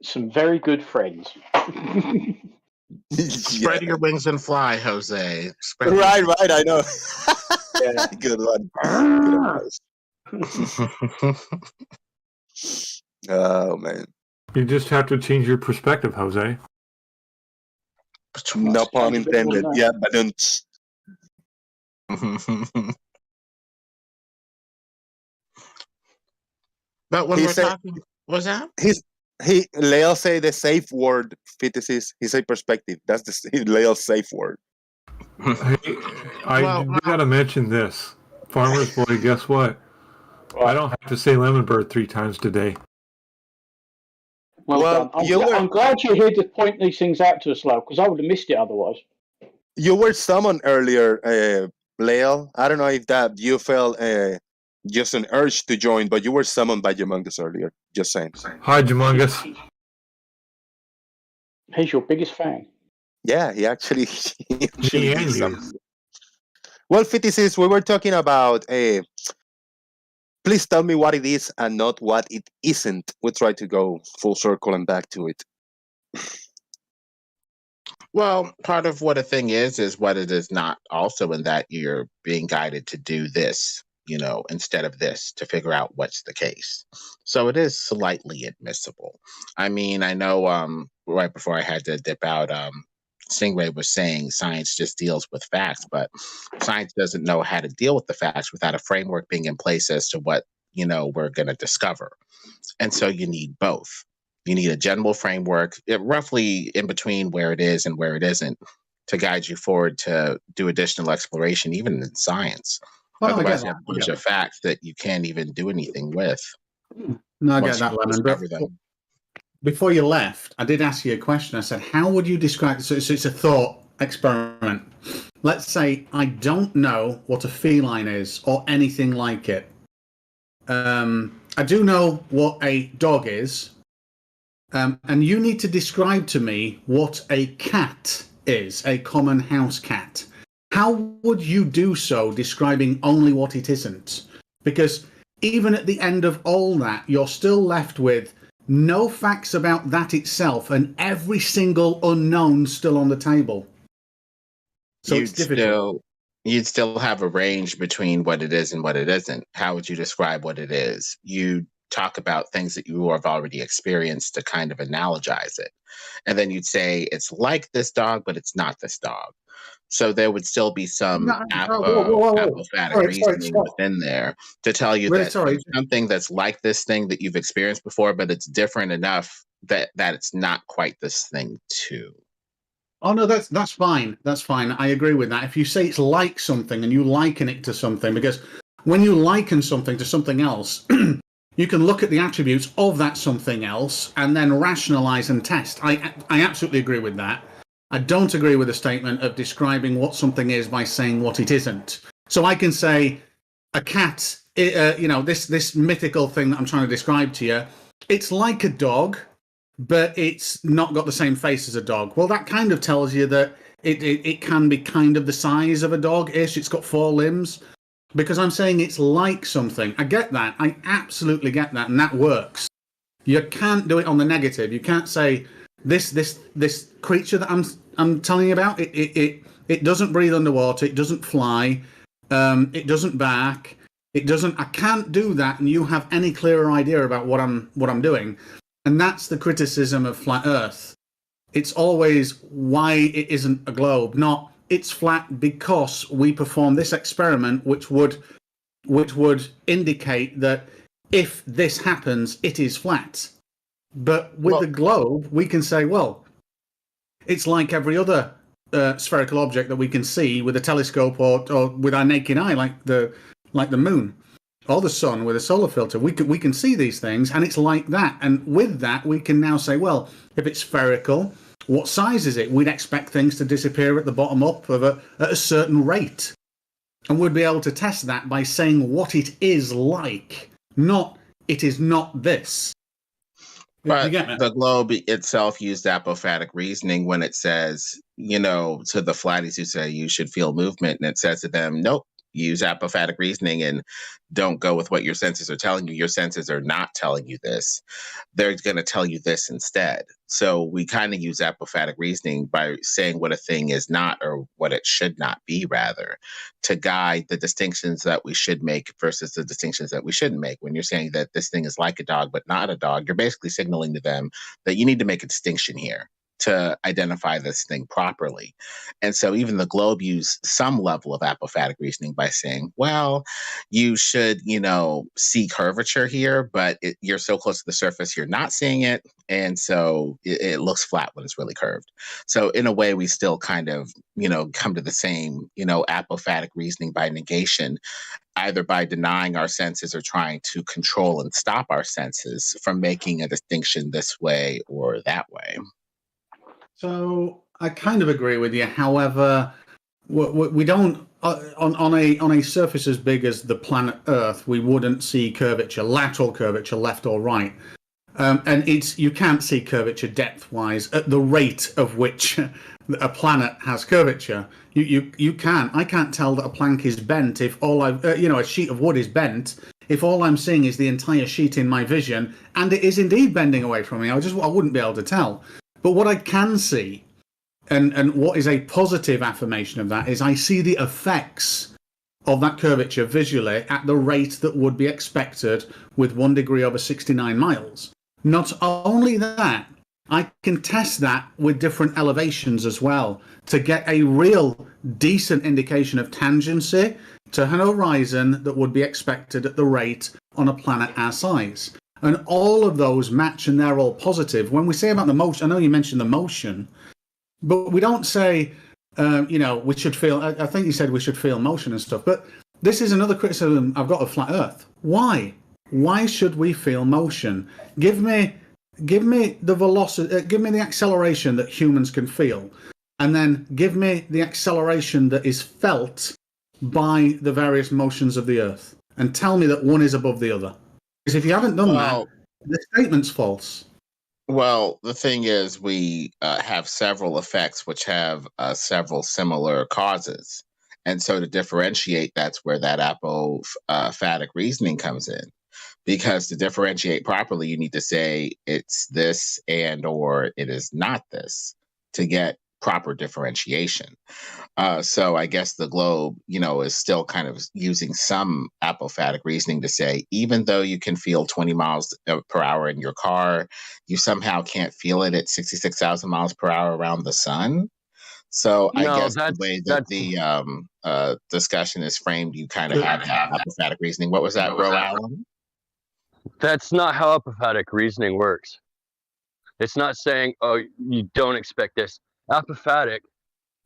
Some very good friends. Spread your wings and fly, Jose. Right. I know. Yeah. Good one. Oh man. You just have to change your perspective, Jose. No pun intended. Yeah, but don't. But when we're talking, what's that? Leo say the safe word fetishes. He say perspective. That's Leo's safe word. I gotta mention this. Farmer's boy, guess what? I don't have to say lemon bird 3 times today. Well I'm glad you're here to point these things out to us, Lyle, because I would have missed it otherwise. You were summoned earlier, Leo. I don't know if that you felt just an urge to join, but you were summoned by Humongous earlier. Just saying. Hi, Jumungus. He's your biggest fan. Yeah, he actually, he actually Me did and something. you. Well, 56, we were talking about please tell me what it is and not what it isn't. We try to go full circle and back to it. Well, part of what a thing is what it is not, also in that you're being guided to do this, instead of this, to figure out what's the case. So it is slightly admissible. I mean, I know right before I had to dip out, Stingray was saying science just deals with facts, but science doesn't know how to deal with the facts without a framework being in place as to what, we're going to discover. And so you need both. You need a general framework, roughly in between where it is and where it isn't, to guide you forward to do additional exploration, even in science. Oh, Otherwise, you have a bunch of facts that you can't even do anything with. No, I get once that, you Lemon. But discover them. before you left, I did ask you a question. I said, how would you describe, so it's a thought experiment. Let's say I don't know what a feline is or anything like it. I do know what a dog is. And you need to describe to me what a cat is, a common house cat. How would you do so, describing only what it isn't? Because even at the end of all that, you're still left with no facts about that itself and every single unknown still on the table. So it's difficult. You'd still have a range between what it is and what it isn't. How would you describe what it is? You talk about things that you have already experienced to kind of analogize it. And then you'd say, it's like this dog, but it's not this dog. So there would still be some apophatic reasoning within there to tell you that there's something that's like this thing that you've experienced before, but it's different enough that it's not quite this thing too. Oh no, that's fine. That's fine. I agree with that. If you say it's like something and you liken it to something, because when you liken something to something else, you can look at the attributes of that something else and then rationalize and test. I absolutely agree with that. I don't agree with the statement of describing what something is by saying what it isn't. So I can say a cat, this mythical thing that I'm trying to describe to you, it's like a dog, but it's not got the same face as a dog. Well, that kind of tells you that it can be kind of the size of a dog-ish. It's got 4 limbs. Because I'm saying it's like something. I get that. I absolutely get that, and that works. You can't do it on the negative. You can't say this creature that I'm telling you about. It doesn't breathe underwater. It doesn't fly. It doesn't bark. It doesn't. I can't do that, and you have any clearer idea about what I'm doing. And that's the criticism of flat Earth. It's always why it isn't a globe, not it's flat because we perform this experiment, which would indicate that if this happens, it is flat. But with the globe, we can say, well, it's like every other spherical object that we can see with a telescope or with our naked eye, like the moon or the sun with a solar filter. We can see these things, and it's like that. And with that, we can now say, well, if it's spherical, what size is it? We'd expect things to disappear at the bottom up at a certain rate. And we'd be able to test that by saying what it is like, not it is not this. But the globe itself used apophatic reasoning when it says, to the flatties who say you should feel movement, and it says to them, nope, use apophatic reasoning and don't go with what your senses are telling you. Your senses are not telling you this. They're going to tell you this instead. So we kind of use apophatic reasoning by saying what a thing is not, or what it should not be, rather, to guide the distinctions that we should make versus the distinctions that we shouldn't make. When you're saying that this thing is like a dog but not a dog, you're basically signaling to them that you need to make a distinction here to identify this thing properly. And so even the globe used some level of apophatic reasoning by saying, well, you should, see curvature here, but you're so close to the surface, you're not seeing it. And so it looks flat when it's really curved. So in a way, we still kind of, come to the same, apophatic reasoning by negation, either by denying our senses or trying to control and stop our senses from making a distinction this way or that way. So I kind of agree with you. However, we don't on a surface as big as the planet Earth, we wouldn't see curvature, lateral curvature, left or right. And you can't see curvature depth-wise at the rate of which a planet has curvature. You can't. I can't tell that a plank is bent if all a sheet of wood is bent. If all I'm seeing is the entire sheet in my vision, and it is indeed bending away from me, I wouldn't be able to tell. But what I can see, and what is a positive affirmation of that, is I see the effects of that curvature visually at the rate that would be expected with 1 degree over 69 miles. Not only that, I can test that with different elevations as well to get a real decent indication of tangency to an horizon that would be expected at the rate on a planet our size. And all of those match and they're all positive. When we say about the motion, I know you mentioned the motion, but we don't say, we should feel, I think you said we should feel motion and stuff, but this is another criticism I've got of flat Earth. Why? Why should we feel motion? Give me the velocity, give me the acceleration that humans can feel, and then give me the acceleration that is felt by the various motions of the Earth, and tell me that one is above the other. Because if you haven't done that, the statement's false. Well, the thing is, we have several effects which have several similar causes. And so to differentiate, that's where that apophatic reasoning comes in. Because to differentiate properly, you need to say it's this and or it is not this to get proper differentiation. So I guess the globe, is still kind of using some apophatic reasoning to say, even though you can feel 20 miles per hour in your car, you somehow can't feel it at 66,000 miles per hour around the sun. So I guess the way that the discussion is framed, you kind of have that apophatic reasoning. What was that, bro, Alan? That's not how apophatic reasoning works. It's not saying, oh, you don't expect this. Apophatic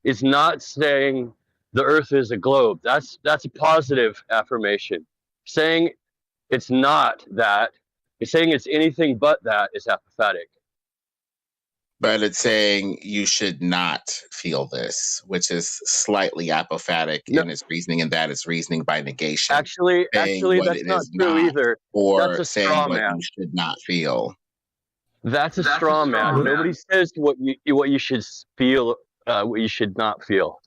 is not saying the Earth is a globe. That's a positive affirmation. Saying it's not that, saying it's anything but that is apophatic. But it's saying you should not feel this, which is slightly apophatic in its reasoning, and that is reasoning by negation. Actually, that's not true either. Or that's a saying straw what man. you should not feel. That's a straw man. Nobody says what you should feel, what you should not feel.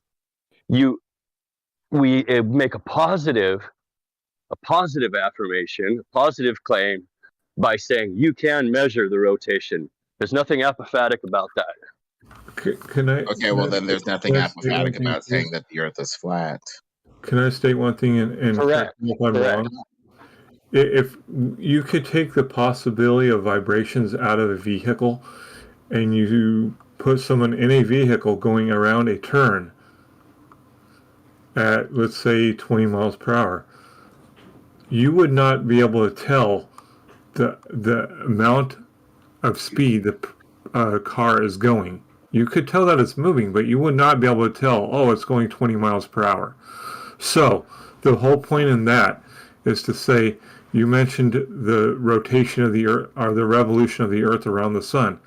We make a positive affirmation, a positive claim by saying you can measure the rotation. There's nothing apophatic about that. Can I? Okay, well then there's nothing apophatic about saying that the Earth is flat. Can I state one thing and Correct. If I'm wrong? If you could take the possibility of vibrations out of a vehicle and you put someone in a vehicle going around a turn at, let's say, 20 miles per hour, you would not be able to tell the amount of speed the car is going. You could tell that it's moving, but you would not be able to tell, oh, it's going 20 miles per hour. So the whole point in that is to say, you mentioned the rotation of the Earth, or the revolution of the Earth around the sun.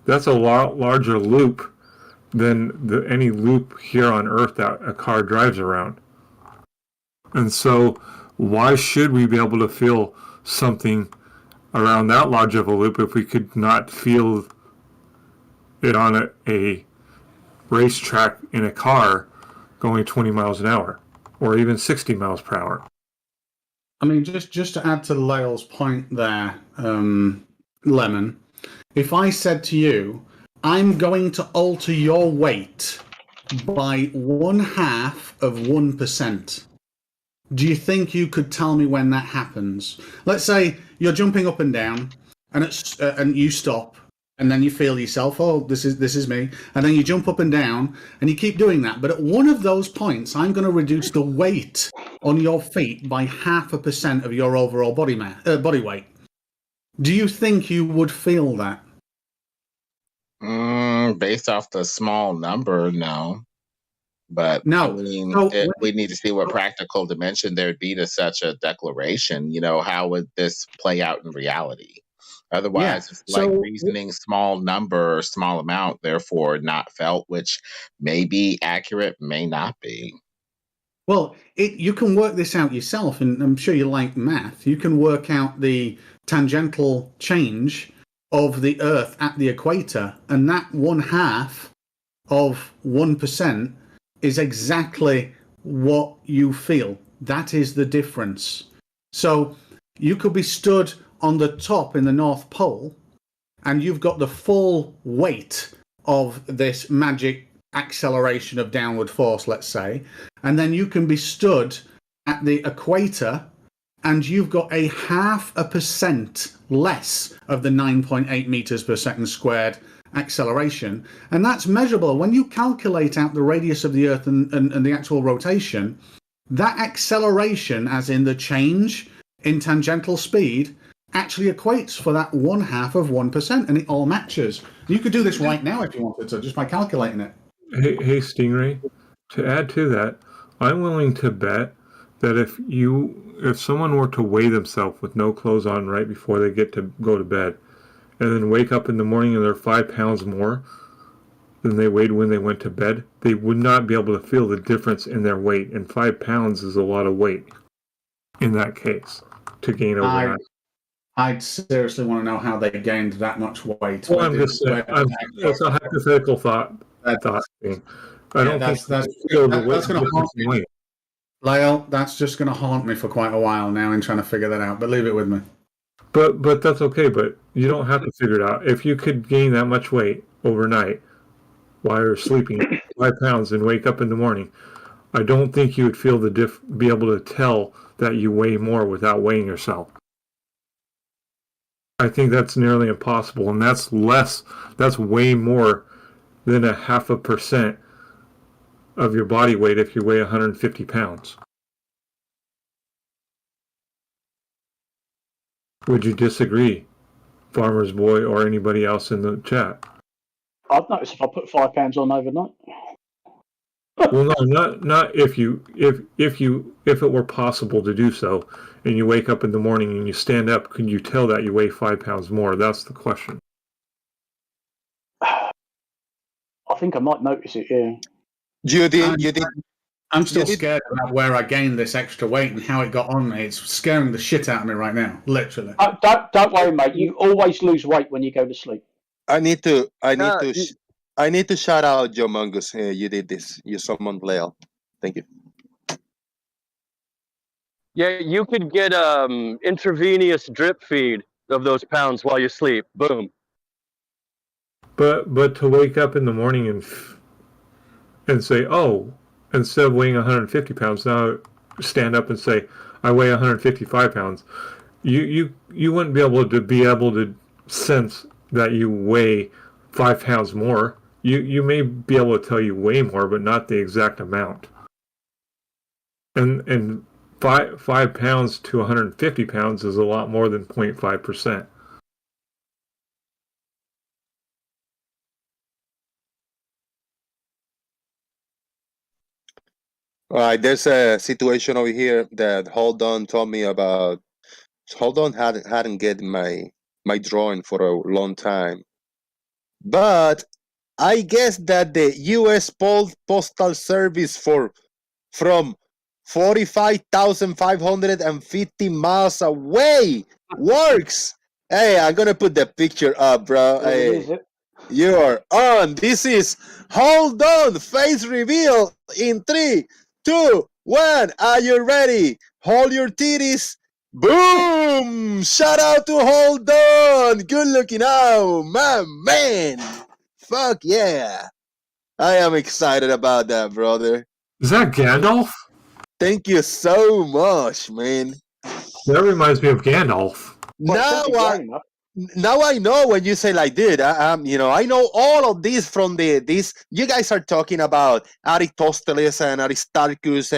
That's a larger loop than any loop here on Earth that a car drives around. And so why should we be able to feel something around that large of a loop if we could not feel it on a racetrack in a car going 20 miles an hour or even 60 miles per hour? I mean, just to add to Lyle's point there, Lemon, if I said to you, I'm going to alter your weight by 0.5%, do you think you could tell me when that happens? Let's say you're jumping up and down, and you stop, and then you feel yourself, oh, this is me, and then you jump up and down, and you keep doing that. But at one of those points, I'm going to reduce the weight on your feet by 0.5% of your overall body weight. Do you think you would feel that? Based off the small number, no. But no. I mean, we need to see what practical dimension there'd be to such a declaration. How would this play out in reality? Otherwise, it's like reasoning small number or small amount, therefore not felt, which may be accurate, may not be. Well, you can work this out yourself, and I'm sure you like math. You can work out the tangential change of the Earth at the equator, and that 1/2 of 1% is exactly what you feel. That is the difference. So you could be stood on the top in the North Pole, and you've got the full weight of this magic acceleration of downward force, let's say, and then you can be stood at the equator and you've got a 0.5% less of the 9.8 meters per second squared acceleration, and that's measurable. When you calculate out the radius of the Earth and the actual rotation, that acceleration, as in the change in tangential speed, actually equates for that 1/2 of 1%, and it all matches. You could do this right now if you wanted to, just by calculating it. Hey, Stingray, to add to that, I'm willing to bet that if someone were to weigh themselves with no clothes on right before they get to go to bed, and then wake up in the morning and they're 5 pounds more than they weighed when they went to bed, they would not be able to feel the difference in their weight. And 5 pounds is a lot of weight in that case to gain overnight. I'd seriously want to know how they gained that much weight. Well, I'm just saying, it's a hypothetical thought thing. I don't think that's going to haunt me. Lyle, that's just going to haunt me for quite a while now in trying to figure that out. But leave it with me. But that's okay. But you don't have to figure it out. If you could gain that much weight overnight while you're sleeping, 5 pounds, and wake up in the morning, I don't think you would feel be able to tell that you weigh more without weighing yourself. I think that's nearly impossible, and that's way more than 0.5% of your body weight if you weigh 150 pounds. Would you disagree, Farmer's Boy, or anybody else in the chat? I've noticed if I put 5 pounds on overnight. Well, no, not if it were possible to do so, and you wake up in the morning and you stand up, could you tell that you weigh 5 pounds more? That's the question. I think I might notice it. Yeah. You did. I'm still scared about where I gained this extra weight and how it got on me. It's scaring the shit out of me right now, literally. Don't worry, mate. You always lose weight when you go to sleep. I need to shout out Joe Mungus. You did this. You summoned Lale. Thank you. Yeah, you could get intravenous drip feed of those pounds while you sleep. Boom. But to wake up in the morning and say, oh, instead of weighing 150 pounds, now stand up and say, I weigh 155 pounds. You wouldn't be able to sense that you weigh 5 pounds more. You may be able to tell you weigh more, but not the exact amount. And 5 pounds to 150 pounds is a lot more than 0.5%. All right, there's a situation over here that Hold On told me about. Hold On hadn't get my drawing for a long time, but I guess that the U.S. Postal Service from 45,550 miles away works. Hey, I'm gonna put the picture up, bro. Hey, you are on. This is Hold On face reveal in 3, 2, 1. Are you ready? Hold your titties. Boom! Shout out to Hold On. Good looking out, my man. Fuck yeah. I am excited about that, brother. Is that Gandalf? Thank you so much, man. That reminds me of Gandalf. Now I know when you say like, dude, I know all of this from this. You guys are talking about Aristoteles and Aristarchus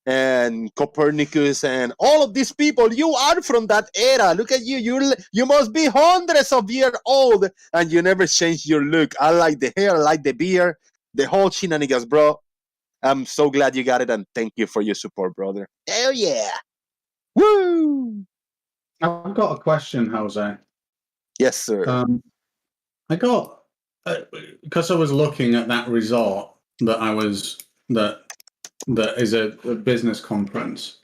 and Copernicus and all of these people. You are from that era. Look at you. You must be hundreds of years old, and you never changed your look. I like the hair. I like the beard. The whole shenanigans, bro. I'm so glad you got it, and thank you for your support, brother. Hell yeah. Woo! I've got a question, Jose. Yes, sir. I got because I was looking at that resort that that is a business conference.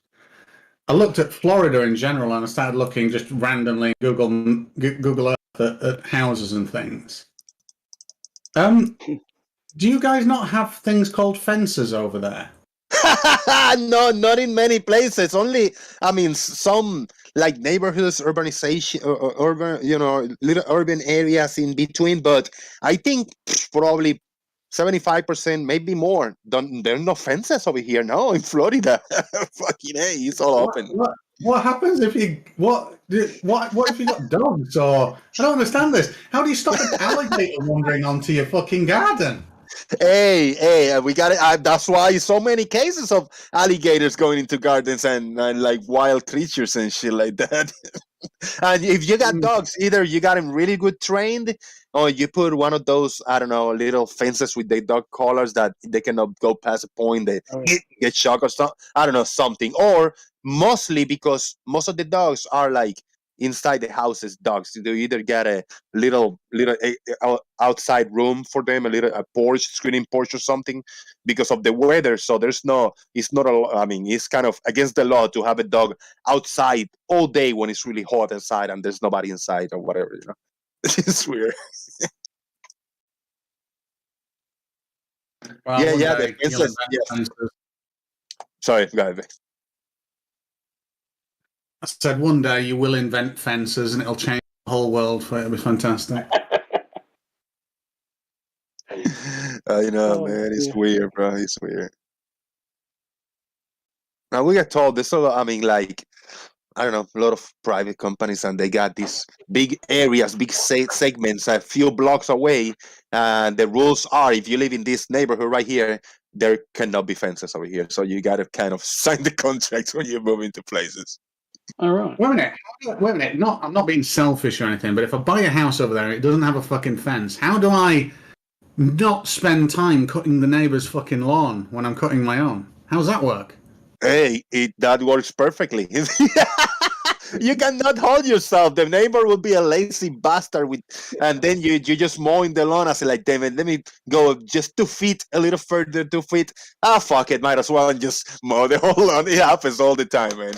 I looked at Florida in general, and I started looking just randomly Google Earth at houses and things. Do you guys not have things called fences over there? No, not in many places. Only, I mean, some like neighborhoods, urbanization, or urban, little urban areas in between. But I think probably 75%, maybe more. There are no fences over here. No, in Florida, fucking hey, it's all open. What happens if you what if you got dogs? Or I don't understand this. How do you stop an alligator wandering onto your fucking garden? Hey, we got it. That's why so many cases of alligators going into gardens and like wild creatures and shit like that. And if you got dogs, either you got them really good trained, or you put one of those, I don't know, little fences with the dog collars that they cannot go past a point, they get shocked or something. I don't know, something. Or mostly because most of the dogs are like inside the houses dogs. You either get a little outside room for them, a porch, screening porch or something, because of the weather. So it's not I mean, it's kind of against the law to have a dog outside all day when it's really hot outside and there's nobody inside or whatever. It's weird. Well, Yeah. The fences. Yes. Sorry, go ahead. I said one day you will invent fences and it'll change the whole world. It'll be fantastic. Man, it's weird, bro. It's weird. Now we get told this a lot. I mean, like, I don't know, a lot of private companies, and they got these big areas, big segments, a few blocks away. And the rules are, if you live in this neighborhood right here, there cannot be fences over here. So you got to kind of sign the contracts when you move into places. All right. Wait a minute. I'm not being selfish or anything, but if I buy a house over there and it doesn't have a fucking fence, how do I not spend time cutting the neighbor's fucking lawn when I'm cutting my own? How does that work? Hey, that works perfectly. You cannot hold yourself. The neighbor will be a lazy bastard and then you just mowing the lawn. I say, like, damn it, let me go just 2 feet, a little further, 2 feet. Fuck it, might as well just mow the whole lawn. It happens all the time, man.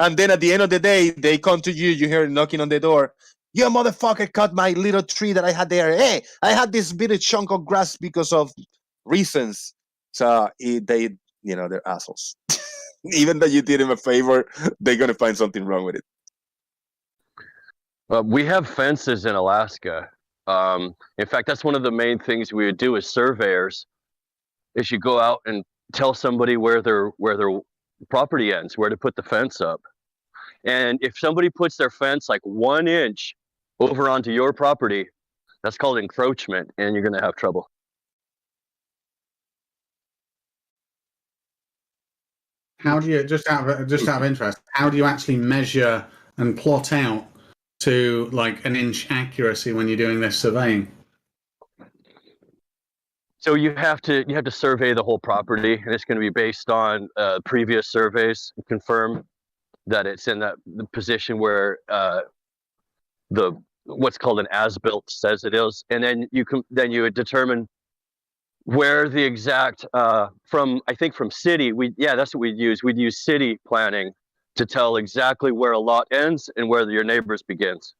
And then at the end of the day, they come to you. You hear knocking on the door. You motherfucker cut my little tree that I had there. Hey, I had this bit of chunk of grass because of reasons. So they're assholes. Even though you did him a favor, they're gonna find something wrong with it. We have fences in Alaska. In fact, that's one of the main things we would do as surveyors. Is you go out and tell somebody where their property ends, where to put the fence up. And if somebody puts their fence like 1 inch over onto your property, that's called encroachment, and you're going to have trouble. How do you, just out of interest, how do you actually measure and plot out to like an inch accuracy when you're doing this surveying? So you have to survey the whole property, and it's going to be based on previous surveys and confirm that it's in the position where what's called an as-built says it is, and then you would determine where the exact from city. That's what we'd use. We'd use city planning to tell exactly where a lot ends and where your neighbor's begins.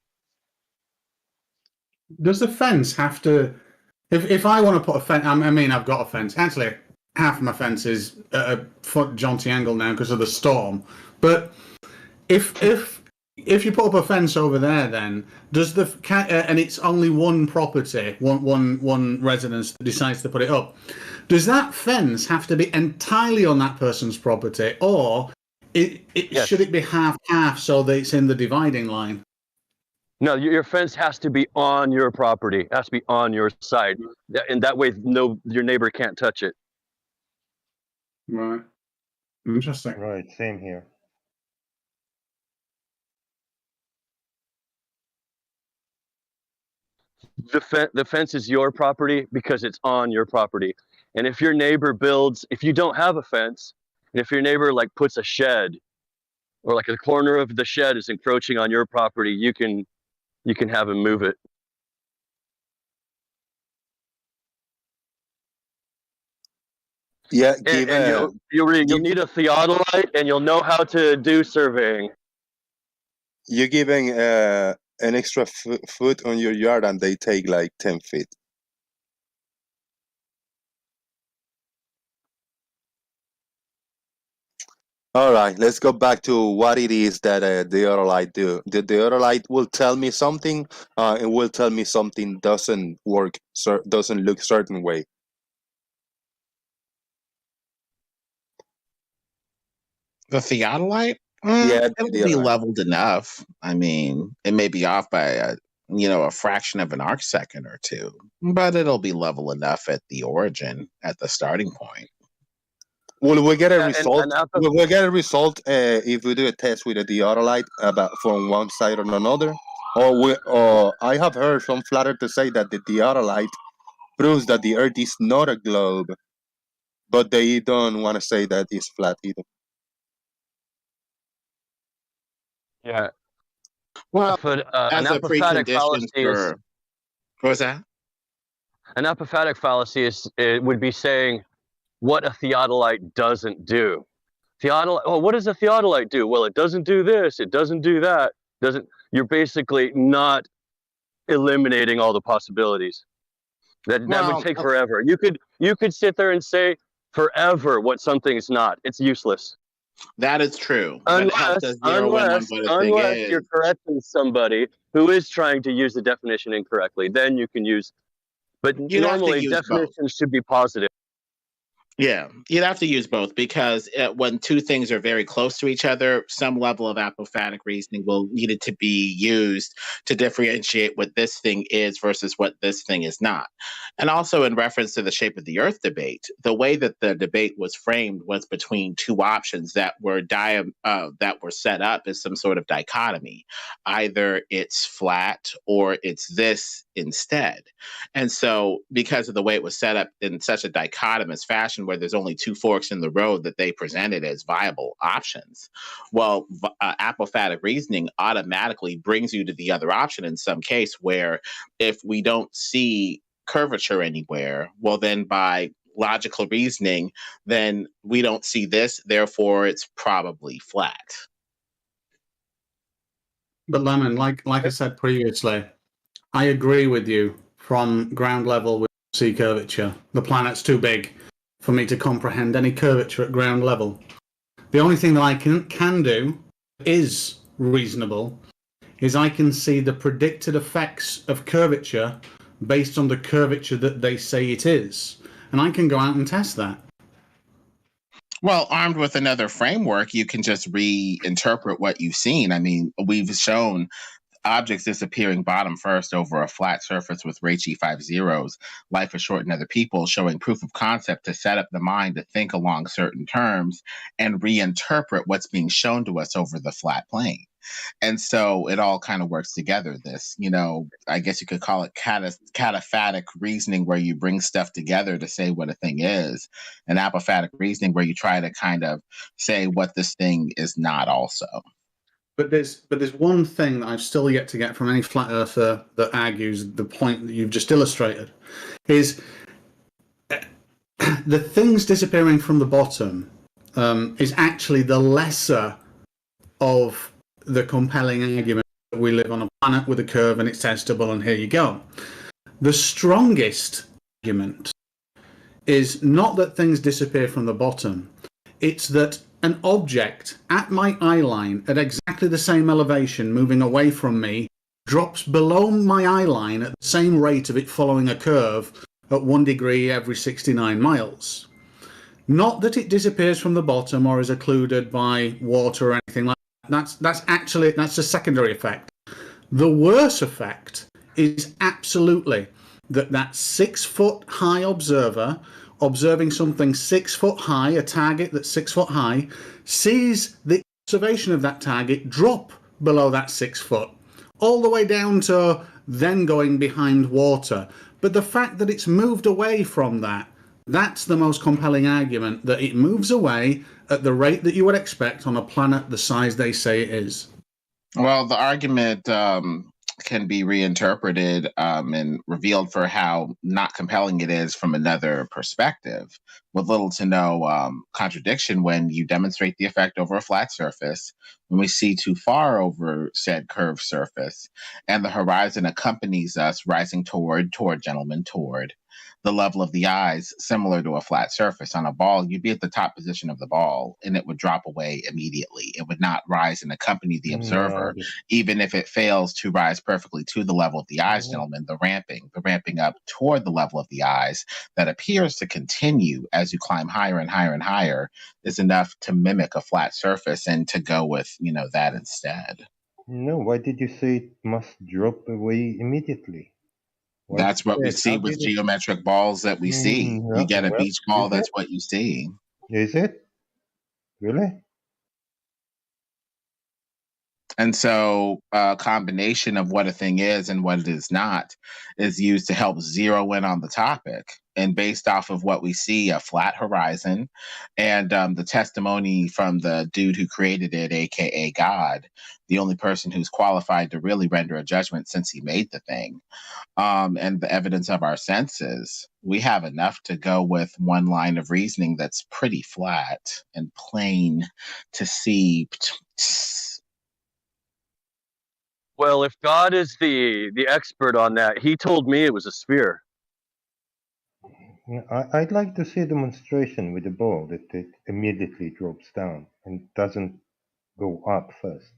Does the fence have to? If I want to put a fence, I mean, I've got a fence. Actually, half of my fence is at a foot jaunty angle now because of the storm. But if you put up a fence over there, then does and it's only one property, one residence that decides to put it up. Does that fence have to be entirely on that person's property, or Yes. should it be half so that it's in the dividing line? No, your fence has to be on your property. It has to be on your side, and that way, your neighbor can't touch it. Right. Interesting. Right, same here. The fence is your property because it's on your property. And if your neighbor if you don't have a fence, and if your neighbor like puts a shed, or like a corner of the shed is encroaching on your property, you can have him move it. Yeah, And you'll need a theodolite, and you'll know how to do surveying. you're giving an extra foot on your yard, and they take like 10 feet. All right, let's go back to what it is that the Theodolite do. The Theodolite will tell me something, and will tell me something doesn't work, doesn't look certain way. The theodolite? Yeah, It'll the be Theodolite. leveled enough. I mean, it may be off by a fraction of an arc second or two, but it'll be level enough at the origin, at the starting point. Will we get a Yeah, result? Will we get a result if we do a test with a Theodolite about from one side or another? Or I have heard some flatter to say that the Theodolite proves that the Earth is not a globe, but they don't want to say that it's flat either. Yeah. Well, But an as a apophatic precondition fallacy is for what was that? an apophatic fallacy is it would be saying what a theodolite doesn't do. Theodolite. Oh, what does a theodolite do? Well, it doesn't do this. It doesn't do that. Doesn't. You're basically not eliminating all the possibilities. That would Well, take forever. You could sit there and say forever what something's not. It's useless. that is true. But how does zero in on what a thing Unless is? you're correcting somebody who is trying to use the definition incorrectly, then you can use. But You'd have to normally, use both. definitions should be positive. Yeah, you'd have to use both because when two things are very close to each other, some level of apophatic reasoning will need it to be used to differentiate what this thing is versus what this thing is not. And also in reference to the shape of the Earth debate, the way that the debate was framed was between two options that were set up as some sort of dichotomy. Either it's flat or it's this instead. And so, because of the way it was set up in such a dichotomous fashion, where there's only two forks in the road that they presented as viable options, well, apophatic reasoning automatically brings you to the other option in some case, where if we don't see curvature anywhere, well, then by logical reasoning, then we don't see this, therefore it's probably flat. But Lemon, like I said previously, I agree with you from ground level with sea curvature. The planet's too big for me to comprehend any curvature at ground level. The only thing that I can do is reasonable is I can see the predicted effects of curvature based on the curvature that they say it is. And I can go out and test that. Well, armed with another framework, you can just reinterpret what you've seen. I mean, we've shown objects disappearing bottom first over a flat surface with Ricci 5 zeros, life is short in other people, showing proof of concept to set up the mind to think along certain terms and reinterpret what's being shown to us over the flat plane. And so it all kind of works together. This, I guess you could call it cataphatic reasoning, where you bring stuff together to say what a thing is, and apophatic reasoning, where you try to kind of say what this thing is not also. But there's one thing that I've still yet to get from any flat earther that argues the point that you've just illustrated, is the things disappearing from the bottom is actually the lesser of the compelling argument that we live on a planet with a curve and it's testable and here you go. The strongest argument is not that things disappear from the bottom, it's that an object at my eye line at exactly the same elevation moving away from me drops below my eye line at the same rate of it following a curve at 1 degree every 69 miles. Not that it disappears from the bottom or is occluded by water or anything like that. That's a secondary effect. The worse effect is absolutely that 6 foot high observer observing something 6 foot high, a target that's 6 foot high, sees the observation of that target drop below that 6 foot, all the way down to then going behind water. But the fact that it's moved away from that's the most compelling argument, that it moves away at the rate that you would expect on a planet the size they say it is. Well, the argument can be reinterpreted and revealed for how not compelling it is from another perspective, with little to no contradiction when you demonstrate the effect over a flat surface, when we see too far over said curved surface, and the horizon accompanies us rising toward, gentlemen, toward the level of the eyes, similar to a flat surface. On a ball, you'd be at the top position of the ball and it would drop away immediately. It would not rise and accompany the No, observer, even if it fails to rise perfectly to the level of the eyes, gentlemen. The ramping up toward the level of the eyes that appears to continue as you climb higher and higher and higher is enough to mimic a flat surface and to go with, that instead. no. Why did you say it must drop away immediately? Why That's what we spread? see How with did it? geometric balls that we see. You get a Well, beach ball, is it? that's what you see. Is it? Really? And so a combination of what a thing is and what it is not is used to help zero in on the topic. And based off of what we see, a flat horizon, and the testimony from the dude who created it, aka God, the only person who's qualified to really render a judgment since he made the thing, and the evidence of our senses, we have enough to go with one line of reasoning that's pretty flat and plain to see. Well, if God is the expert on that, he told me it was a sphere. I'd like to see a demonstration with the ball that it immediately drops down and doesn't go up first.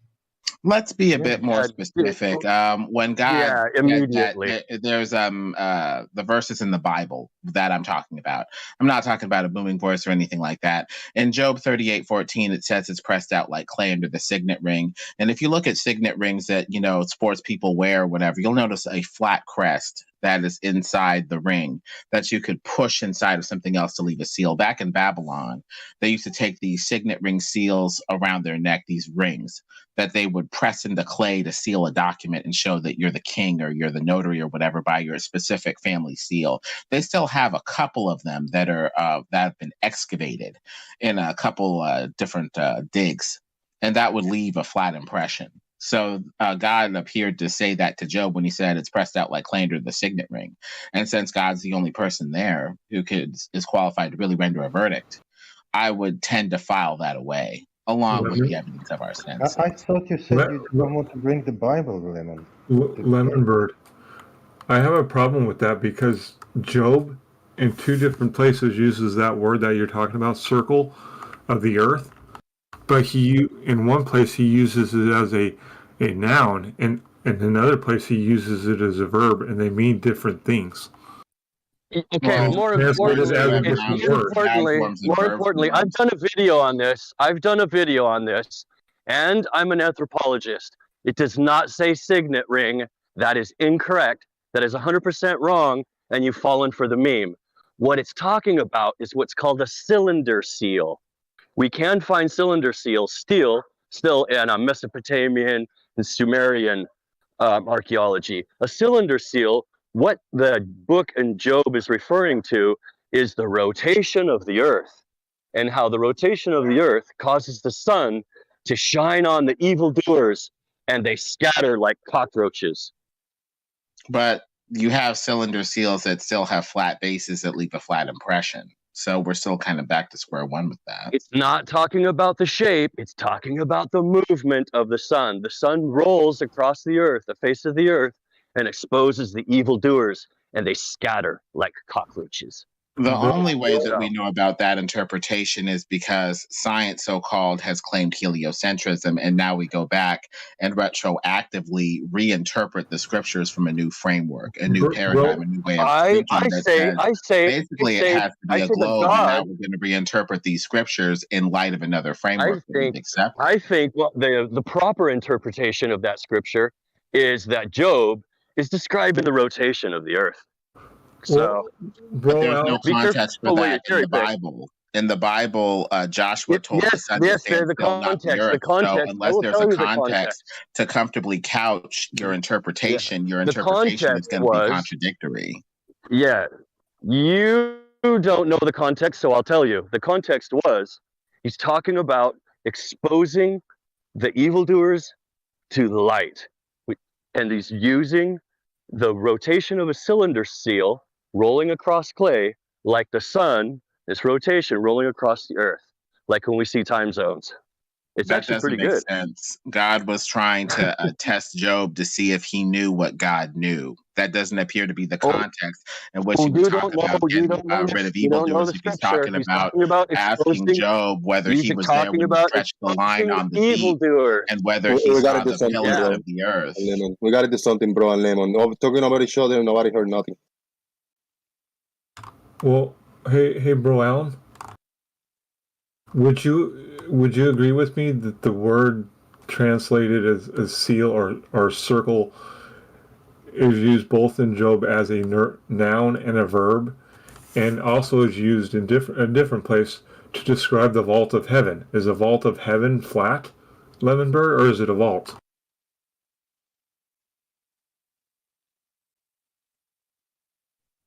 Let's be a Yeah. bit more specific. When God said that immediately. there's the verses in the Bible that I'm talking about. I'm not talking about a booming voice or anything like that. In Job 38:14, it says it's pressed out like clay under the signet ring. And if you look at signet rings that sports people wear or whatever, you'll notice a flat crest that is inside the ring that you could push inside of something else to leave a seal. Back in Babylon, they used to take these signet ring seals around their neck, these rings that they would press into clay to seal a document and show that you're the king or you're the notary or whatever by your specific family seal. They still have a couple of them that are that have been excavated in a couple different digs, and that would leave a flat impression. So God appeared to say that to Job when he said it's pressed out like clay under the signet ring. And since God's the only person there who is qualified to really render a verdict, I would tend to file that away, along with the evidence of our senses. I thought you said you don't want to bring the Bible, Lemon. Lemon Bird. I have a problem with that because Job, in two different places, uses that word that you're talking about, circle of the earth. But in one place he uses it as a noun, and in another place he uses it as a verb, and they mean different things. Okay, more importantly, I've done a video on this. And I'm an anthropologist. It does not say signet ring. That is incorrect. That is 100% wrong, and you've fallen for the meme. What it's talking about is what's called a cylinder seal. We can find cylinder seals still in Mesopotamian and Sumerian archaeology. A cylinder seal, what the book in Job is referring to, is the rotation of the earth, and how the rotation of the earth causes the sun to shine on the evildoers, and they scatter like cockroaches. But you have cylinder seals that still have flat bases that leave a flat impression. So we're still kind of back to square one with that. It's not talking about the shape. It's talking about the movement of the sun. The sun rolls across the earth, the face of the earth, and exposes the evildoers, and they scatter like cockroaches. The only way that we know about that interpretation is because science, so-called, has claimed heliocentrism, and now we go back and retroactively reinterpret the scriptures from a new framework, a new paradigm, a new way of thinking. I say, basically, it has to be a globe, and now we're going to reinterpret these scriptures in light of another framework. I think the proper interpretation of that scripture is that Job is describing the rotation of the earth. So, but there's no context for that in the Bible. In the Bible, Joshua told the sun to stand still, not the earth. So unless there's a context to comfortably couch your interpretation, your interpretation is going to be contradictory. Yeah, you don't know the context, so I'll tell you. The context was he's talking about exposing the evildoers to the light. and he's using the rotation of a cylinder seal rolling across clay, like the sun, this rotation rolling across the earth, like when we see time zones. It's That actually doesn't pretty make good. sense. God was trying to test Job to see if he knew what God knew. That doesn't appear to be the Oh, context in which he would talk about you getting don't know rid of you don't know evildoers. the If he's scripture. talking He's about talking about asking exposing. Job whether He's he was there talking when he about stretched the line exposing on the deep evildoers. and whether he We gotta saw do the something, pillars bro. of the earth. Lemon. We gotta do something, bro, and Lemon. Talking about each other, nobody heard nothing. Well, hey, bro, Alan, would you agree with me that the word translated as seal or circle is used both in Job as a noun and a verb, and also is used in a different place to describe the vault of heaven? Is a vault of heaven flat, Lemonbird, or is it a vault?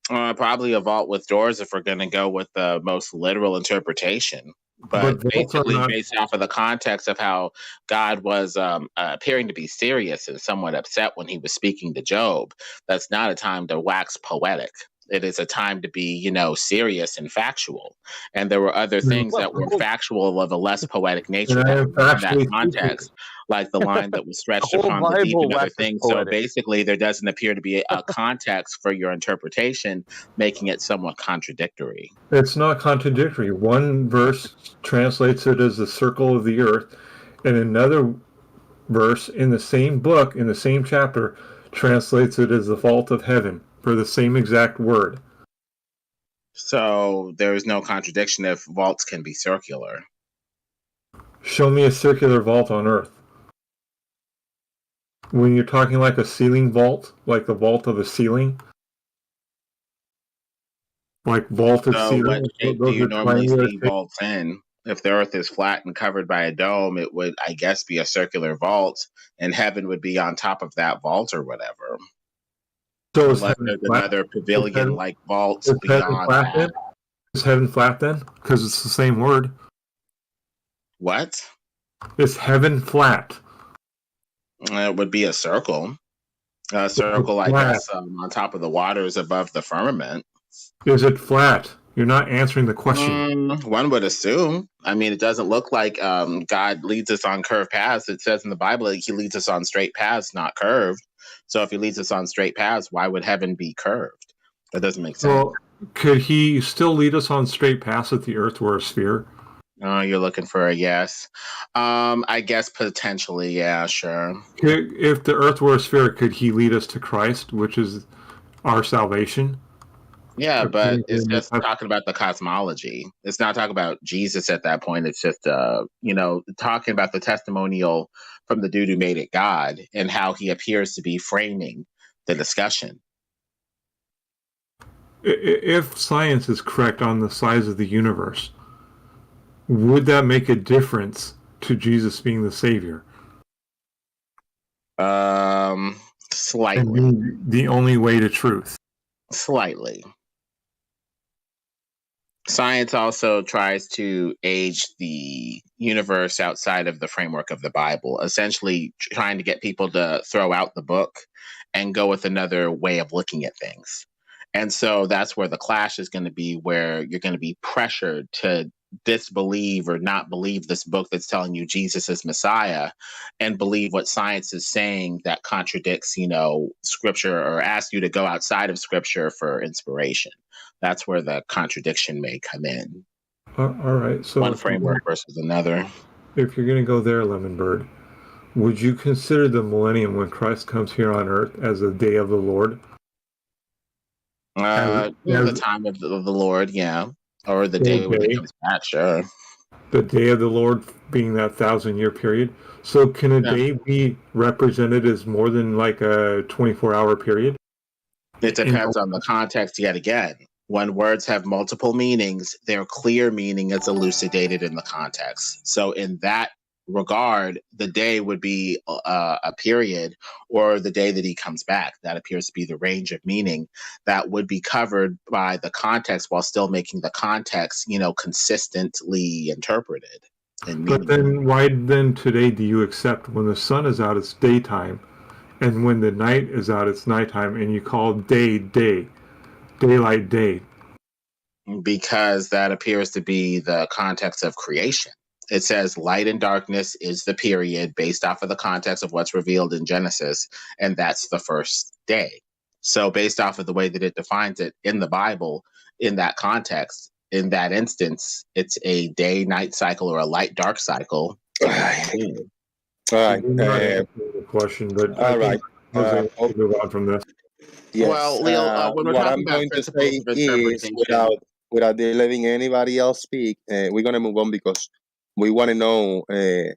Probably a vault with doors if we're going to go with the most literal interpretation. But vaults are basically, not. based off of the context of how God was appearing to be serious and somewhat upset when he was speaking to Job, that's not a time to wax poetic. It is a time to be, serious and factual. And there were other things that were factual of a less poetic nature And I that am were in that factually context, like the line that was The stretched whole upon the deep Bible and other waxes things. So poetic. basically, there doesn't appear to be a context for your interpretation, making it somewhat contradictory. It's not contradictory. One verse translates it as the circle of the earth, and another verse in the same book, in the same chapter, translates it as the vault of heaven for the same exact word. So there is no contradiction if vaults can be circular. Show me a circular vault on earth. When you're talking like a ceiling vault, like the vault of a ceiling, like vaulted So ceiling, what shape do those you are normally triangular see shapes. vaults in? If the earth is flat and covered by a dome, it would, I guess, be a circular vault, and heaven would be on top of that vault or whatever. So is Unless heaven there's flat? another pavilion-like vault Is heaven beyond flat that. then? Is heaven flat then? Because it's the same word. What? Is heaven flat? It would be a circle. A circle, I guess, on top of the waters above the firmament. Is it flat? You're not answering the question. One would assume. I mean, it doesn't look like God leads us on curved paths. It says in the Bible that he leads us on straight paths, not curved. So if he leads us on straight paths, why would heaven be curved? That doesn't make sense. Well, could he still lead us on straight paths if the earth were a sphere? Oh, you're looking for a yes. I guess potentially, yeah, sure. If the earth were a sphere, could he lead us to Christ, which is our salvation? Yeah, but it's just talking about the cosmology. It's not talking about Jesus at that point. It's just, talking about the testimonial from the dude who made it God and how he appears to be framing the discussion. If science is correct on the size of the universe, would that make a difference to Jesus being the Savior? Slightly. And the only way to truth. Slightly. Science also tries to age the universe outside of the framework of the Bible, essentially trying to get people to throw out the book and go with another way of looking at things. And so that's where the clash is going to be, where you're going to be pressured to disbelieve or not believe this book that's telling you Jesus is Messiah and believe what science is saying that contradicts, scripture, or asks you to go outside of scripture for inspiration. That's where the contradiction may come in. All right. So one framework versus another. If you're going to go there, Lemonbird, would you consider the millennium when Christ comes here on earth as a day of the Lord? The time of the Lord, yeah. Or the day when he comes back, sure. The day of the Lord being that 1,000-year period. So can a day be represented as more than like a 24-hour period? It depends on the context yet again. When words have multiple meanings, their clear meaning is elucidated in the context. So in that regard, the day would be a period, or the day that he comes back. That appears to be the range of meaning that would be covered by the context while still making the context, consistently interpreted. But then why then today do you accept when the sun is out, it's daytime, and when the night is out, it's nighttime, and you call day, daylight, day. Because that appears to be the context of creation. It says light and darkness is the period based off of the context of what's revealed in Genesis, and that's the first day. So, based off of the way that it defines it in the Bible, in that context, in that instance, it's a day night cycle or a light dark cycle. All right. The question, but All right. Jose, we'll move on from this. Yes. Well, Leo, when we're What talking I'm about going to principles say of is, interpretation, without letting anybody else speak, we're gonna move on because we want to know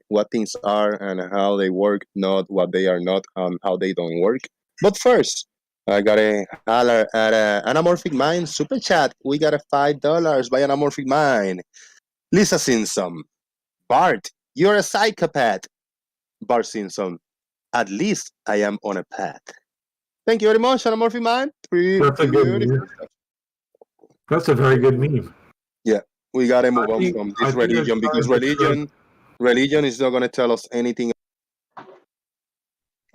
what things are and how they work, not what they are not, and how they don't work. But first, I gotta holler at Anamorphic Mind super chat. We got a $5 by Anamorphic Mind. Lisa Simpson, Bart, you're a psychopath. Bart Simpson, at least I am on a path. Thank you very much, Anamorphic Mind. That's a good meme. That's a very good meme. Yeah, we gotta move on from this religion because religion is not gonna tell us anything.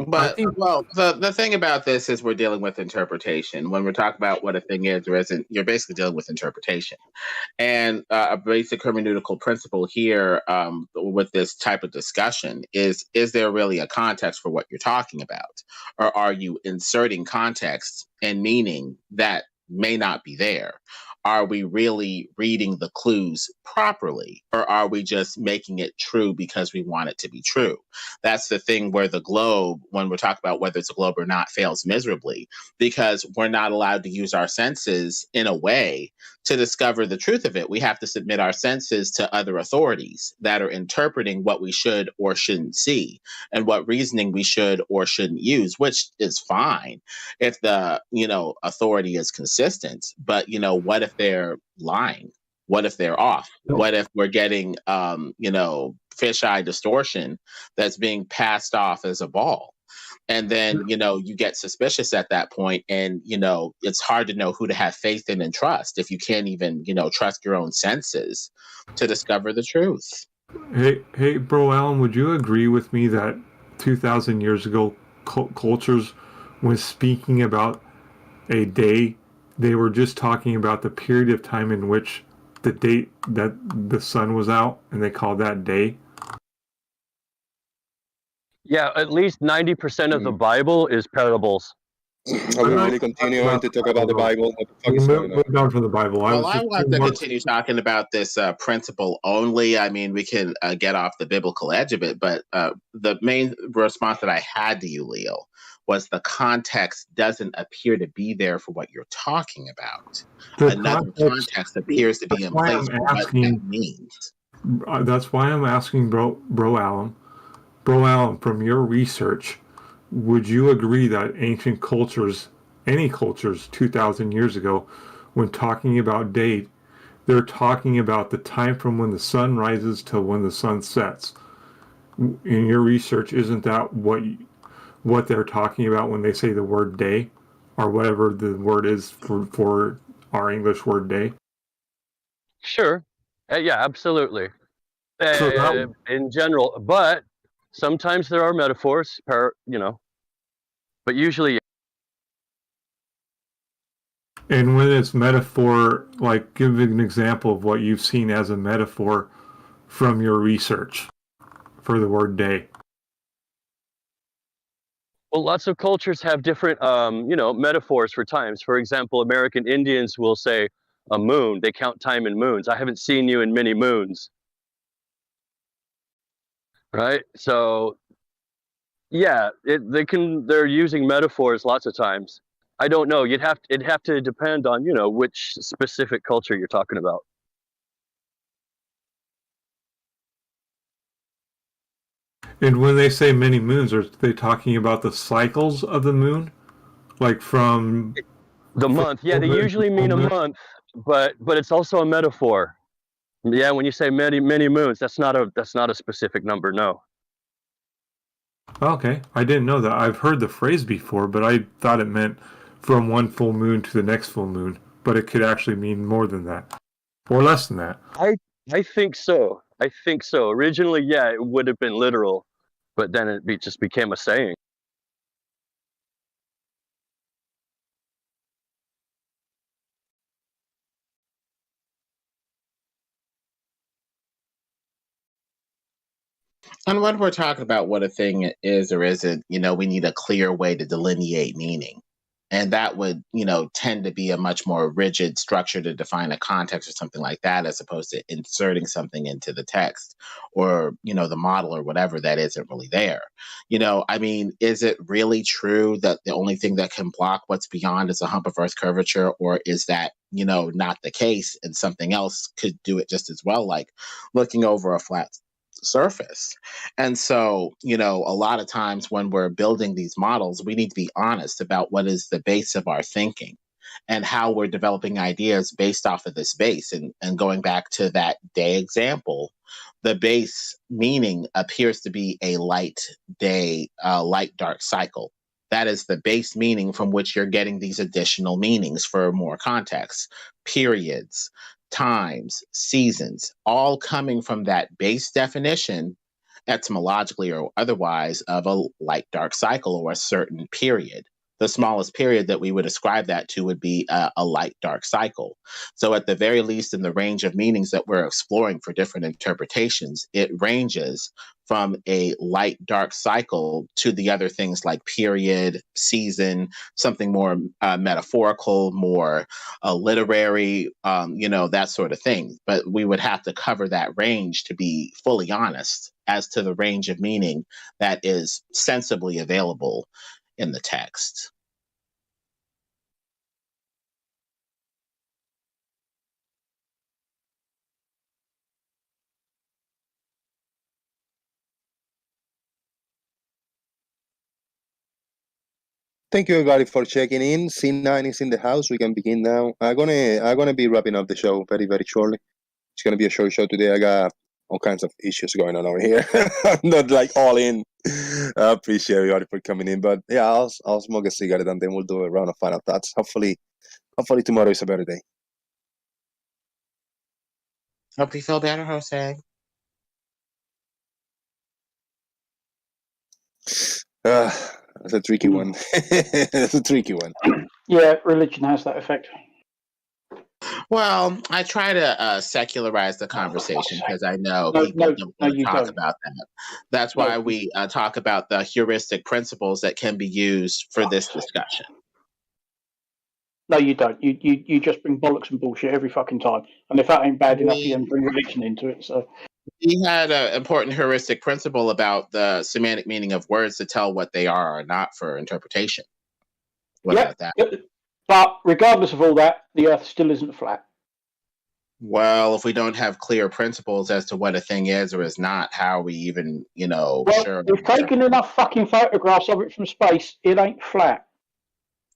But well, the thing about this is we're dealing with interpretation. When we're talking about what a thing is or isn't, you're basically dealing with interpretation. And a basic hermeneutical principle here with this type of discussion is there really a context for what you're talking about? Or are you inserting context and meaning that may not be there? Are we really reading the clues properly? Or are we just making it true because we want it to be true? That's the thing where the globe, when we're talking about whether it's a globe or not, fails miserably because we're not allowed to use our senses in a way to discover the truth of it. We have to submit our senses to other authorities that are interpreting what we should or shouldn't see and what reasoning we should or shouldn't use, which is fine if the, authority is consistent. But, what if they're lying? What if they're off? What if we're getting, fisheye distortion that's being passed off as a ball? And then, you get suspicious at that point and, it's hard to know who to have faith in and trust if you can't even, trust your own senses to discover the truth. Hey, bro, Alan, would you agree with me that 2,000 years ago, cultures, when speaking about a day, they were just talking about the period of time in which the date that the sun was out, and they called that day? Yeah, at least 90% of the Bible is parables. Are we really continuing to talk about the Bible? What the fuck is going on? Move on from the Bible. Well, I want to continue talking about this principle only. I mean, we can get off the biblical edge of it, but the main response that I had to you, Leo, was the context doesn't appear to be there for what you're talking about. Another context appears to be in place for what that means. That's why I'm asking Bro Alan. Bro Alan, from your research, would you agree that ancient cultures, any cultures 2,000 years ago, when talking about date, they're talking about the time from when the sun rises to when the sun sets? In your research, isn't that what they're talking about when they say the word day, or whatever the word is for our English word day? Sure. Yeah, absolutely. In general, but sometimes there are metaphors, but usually. And when it's metaphor, like give an example of what you've seen as a metaphor from your research for the word day. Well, lots of cultures have different, metaphors for times. For example, American Indians will say a moon. They count time in moons. I haven't seen you in many moons. Right? So, yeah, they're using metaphors lots of times. I don't know. It'd have to depend on, which specific culture you're talking about. And when they say many moons, are they talking about the cycles of the moon? Like from the month? Yeah, they usually mean a month, but it's also a metaphor. Yeah, when you say many moons, that's not a specific number, no. Okay, I didn't know that. I've heard the phrase before, but I thought it meant from one full moon to the next full moon. But it could actually mean more than that, or less than that. I think so. Originally, yeah, it would have been literal, but then it just became a saying. And when we're talking about what a thing is or isn't, we need a clear way to delineate meaning. And that would, tend to be a much more rigid structure to define a context or something like that, as opposed to inserting something into the text or, the model or whatever that isn't really there. Is it really true that the only thing that can block what's beyond is a hump of Earth curvature? Or is that, not the case and something else could do it just as well, like looking over a flat surface? And so, a lot of times when we're building these models, we need to be honest about what is the base of our thinking and how we're developing ideas based off of this base. And going back to that day example, the base meaning appears to be a light day, light dark cycle. That is the base meaning from which you're getting these additional meanings for more context, periods, times, seasons, all coming from that base definition, etymologically or otherwise, of a light dark cycle or a certain period. The smallest period that we would ascribe that to would be a light dark cycle. So at the very least, in the range of meanings that we're exploring for different interpretations, it ranges from a light dark cycle to the other things like period, season, something more metaphorical, more literary, that sort of thing. But we would have to cover that range to be fully honest as to the range of meaning that is sensibly available in the text. Thank you everybody for checking in. C9 is in the house. We can begin now. I'm gonna be wrapping up the show very, very shortly. It's gonna be a short show today. I got all kinds of issues going on over here. I'm not like all in. I appreciate everybody for coming in. But yeah, I'll smoke a cigarette and then we'll do a round of final thoughts. Hopefully tomorrow is a better day. Hope you feel better, Jose. That's a tricky one. That's a tricky one. Yeah, religion has that effect. Well, I try to secularize the conversation because I know people don't want to talk about that. That's why we talk about the heuristic principles that can be used for this discussion. No, you don't. You just bring bollocks and bullshit every fucking time. And if that ain't bad enough, you then bring religion into it. So he had an important heuristic principle about the semantic meaning of words to tell what they are or not for interpretation. What about that? But regardless of all that, the Earth still isn't flat. Well, if we don't have clear principles as to what a thing is or is not, how are we even, sure? We've taken enough fucking photographs of it from space. It ain't flat.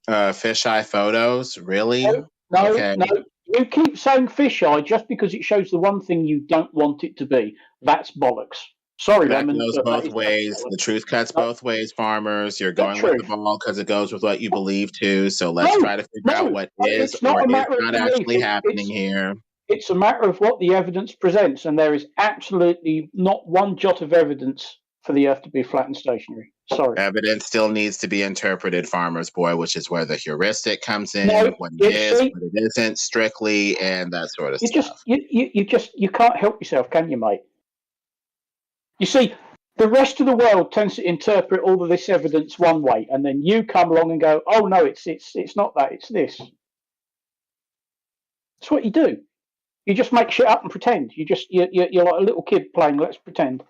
Fisheye photos? Really? No, okay. No. You keep saying fisheye just because it shows the one thing you don't want it to be. That's bollocks. Sorry, that Lemon. Goes both ways. The truth cuts both ways, farmers. You're going with the ball because it goes with what you believe to. So let's try to figure out what is or is not actually happening here. It's a matter of what the evidence presents, and there is absolutely not one jot of evidence for the Earth to be flat and stationary. Sorry. Evidence still needs to be interpreted, farmer's boy, which is where the heuristic comes in, what it is, what it isn't, strictly, and that sort of stuff. You can't help yourself, can you, mate? You see, the rest of the world tends to interpret all of this evidence one way, and then you come along and go, "Oh no, it's not that, it's this." That's what you do. You just make shit up and pretend. You're like a little kid playing let's pretend.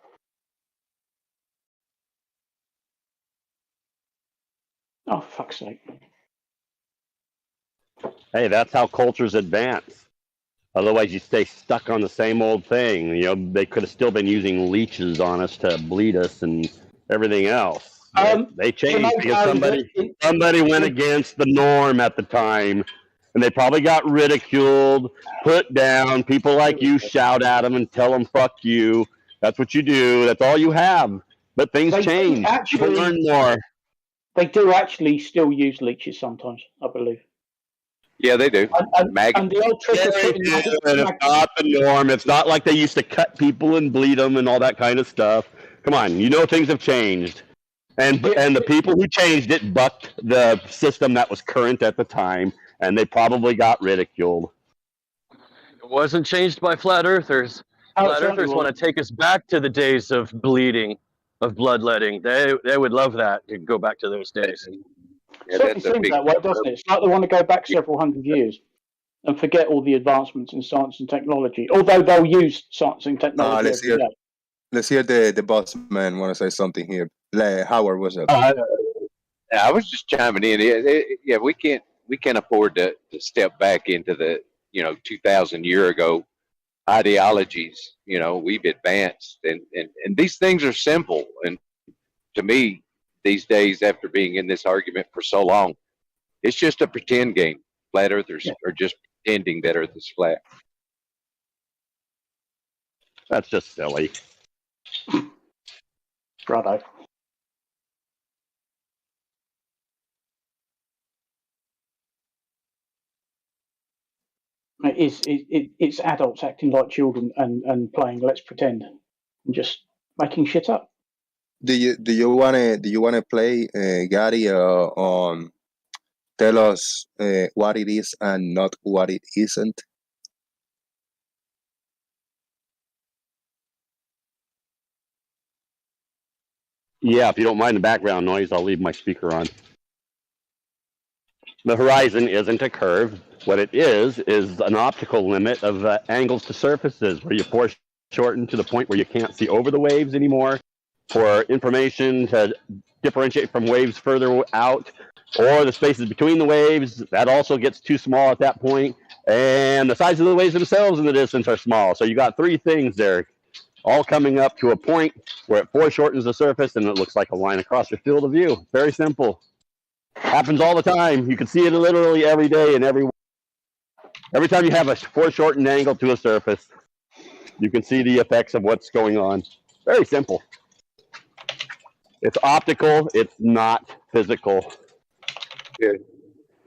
Oh, for fuck's sake. Hey, that's how cultures advance. Otherwise, you stay stuck on the same old thing. They could have still been using leeches on us to bleed us and everything else. They changed because somebody went against the norm at the time. And they probably got ridiculed, put down. People like you shout at them and tell them, fuck you. That's what you do. That's all you have. But things change. People learn more. They do actually still use leeches sometimes, I believe. Yeah, they do. And the old trick of putting it's not the norm. It's not like they used to cut people and bleed them and all that kind of stuff. Come on, things have changed. And the people who changed it bucked the system that was current at the time. And they probably got ridiculed. It wasn't changed by flat earthers. Flat Earthers want to take us back to the days of bleeding, of bloodletting. They would love that to go back to those days. Yeah, Certainly that's a seems big that way, doesn't it? It's like they want to go back several hundred years and forget all the advancements in science and technology. Although they'll use science and technology Let's every hear. day. Let's hear the boss man want to say something here. Howard, what's up? I was just chiming in. Yeah, we can't afford to step back into the 2,000 year ago ideologies. We've advanced, and these things are simple. And to me, these days, after being in this argument for so long, it's just a pretend game. Flat earthers are just pretending that Earth is flat. That's just silly. Righto. It's adults acting like children and playing let's pretend and just making shit up. Do you wanna play Gary on tell us what it is and not what it isn't? Yeah, if you don't mind the background noise, I'll leave my speaker on. The horizon isn't a curve. What it is an optical limit of angles to surfaces where you foreshorten to the point where you can't see over the waves anymore. For information to differentiate from waves further out, or the spaces between the waves, that also gets too small at that point. And the size of the waves themselves in the distance are small. So you got three things there, all coming up to a point where it foreshortens the surface and it looks like a line across your field of view. Very simple. Happens all the time. You can see it literally every day and every time you have a foreshortened angle to a surface, you can see the effects of what's going on. Very simple. It's optical. It's not physical. Good.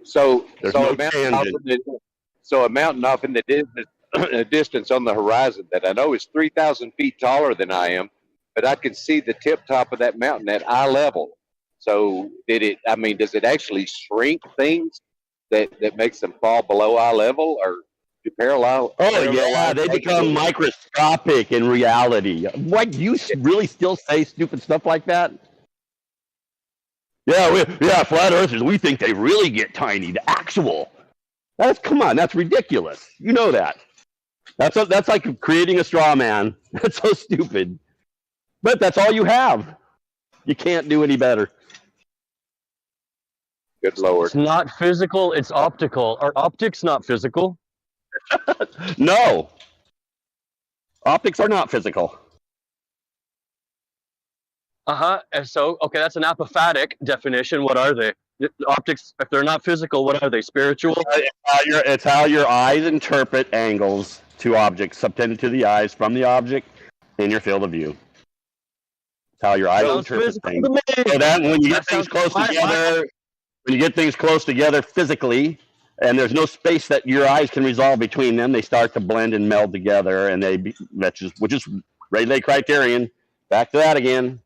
So There's so no a mountain tangent. a mountain off in the distance on the horizon that I know is 3,000 feet taller than I am, but I can see the tip top of that mountain at eye level. So does it actually shrink things that makes them fall below eye level, or do parallel? Oh yeah, they become microscopic in reality. What, you really still say stupid stuff like that? Yeah, flat earthers, we think they really get tiny, the actual. Come on, that's ridiculous. You know that. That's like creating a straw man. That's so stupid. But that's all you have. You can't do any better. Good Lord. It's not physical, it's optical. Are optics not physical? No. Optics are not physical. So, okay, that's an apophatic definition. What are they? Optics, if they're not physical, what are they? Spiritual? It's how your eyes interpret angles to objects subtended to the eyes from the object in your field of view. It's how your eyes interpret things. So that when you get things close together, when you get things close together physically, and there's no space that your eyes can resolve between them, they start to blend and meld together, and which is Rayleigh criterion. Back to that again.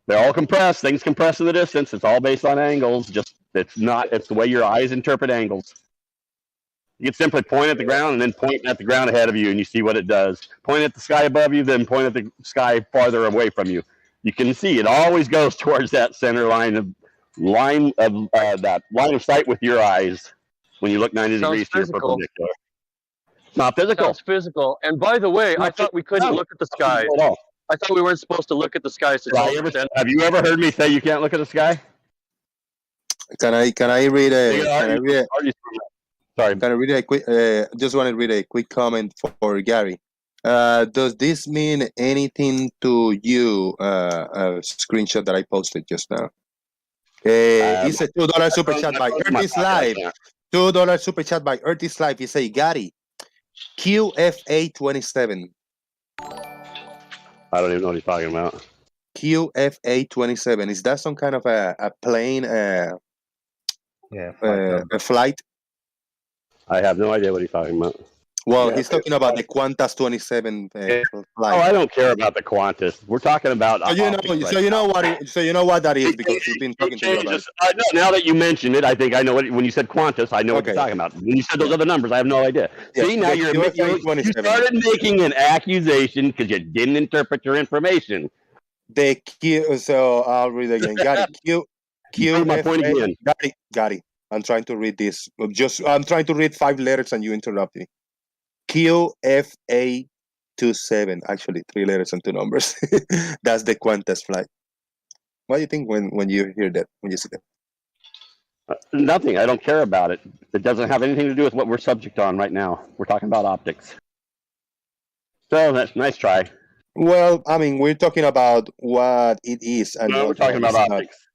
They're all compressed. Things compress in the distance. It's all based on angles. It's the way your eyes interpret angles. You can simply point at the ground and then point at the ground ahead of you, and you see what it does. Point at the sky above you, then point at the sky farther away from you. You can see it always goes towards that center line of sight with your eyes when you look 90 degrees to your perpendicular. It's not physical. Sounds physical. And by the way, I thought we couldn't look at the skies. I thought we weren't supposed to look at the skies. Have you ever heard me say you can't look at the sky? Can I read a? Sorry. Can I read a quick? Just want to read a quick comment for Gary. Does this mean anything to you? A screenshot that I posted just now. It's a $2 super chat by Earthis Live. $2 super chat by Earthis Live. He say, Gary, QFA27. I don't even know what he's talking about. QFA27. Is that some kind of a plane? A flight? I have no idea what he's talking about. Well, Yeah. he's talking about the Qantas 27 Oh, flight. I don't care about the Qantas. We're talking about So you know, optics right so you now. know so you know what that is because we've been It talking to you about changes. it. No, now that you mention it, I think I know what. When you said Qantas, I know what you're Okay. talking about. When you said those Yeah. other numbers, I have no idea. Yeah. See, now The QFA you 27. started making an accusation because you didn't interpret your information. The Q. So I'll read again. Got it. You proved my point QFA. again. Got it. I'm trying to read this. I'm trying to read 5 letters and you interrupt me. QFA 27. Actually, 3 letters and 2 numbers. That's the Qantas flight. What do you think when you hear that? When you see that? Nothing. I don't care about it. It doesn't have anything to do with what we're subject on right now. We're talking about optics. So that's nice try. Well, I mean, we're talking about what it is and No, we're not talking what about it's not. optics.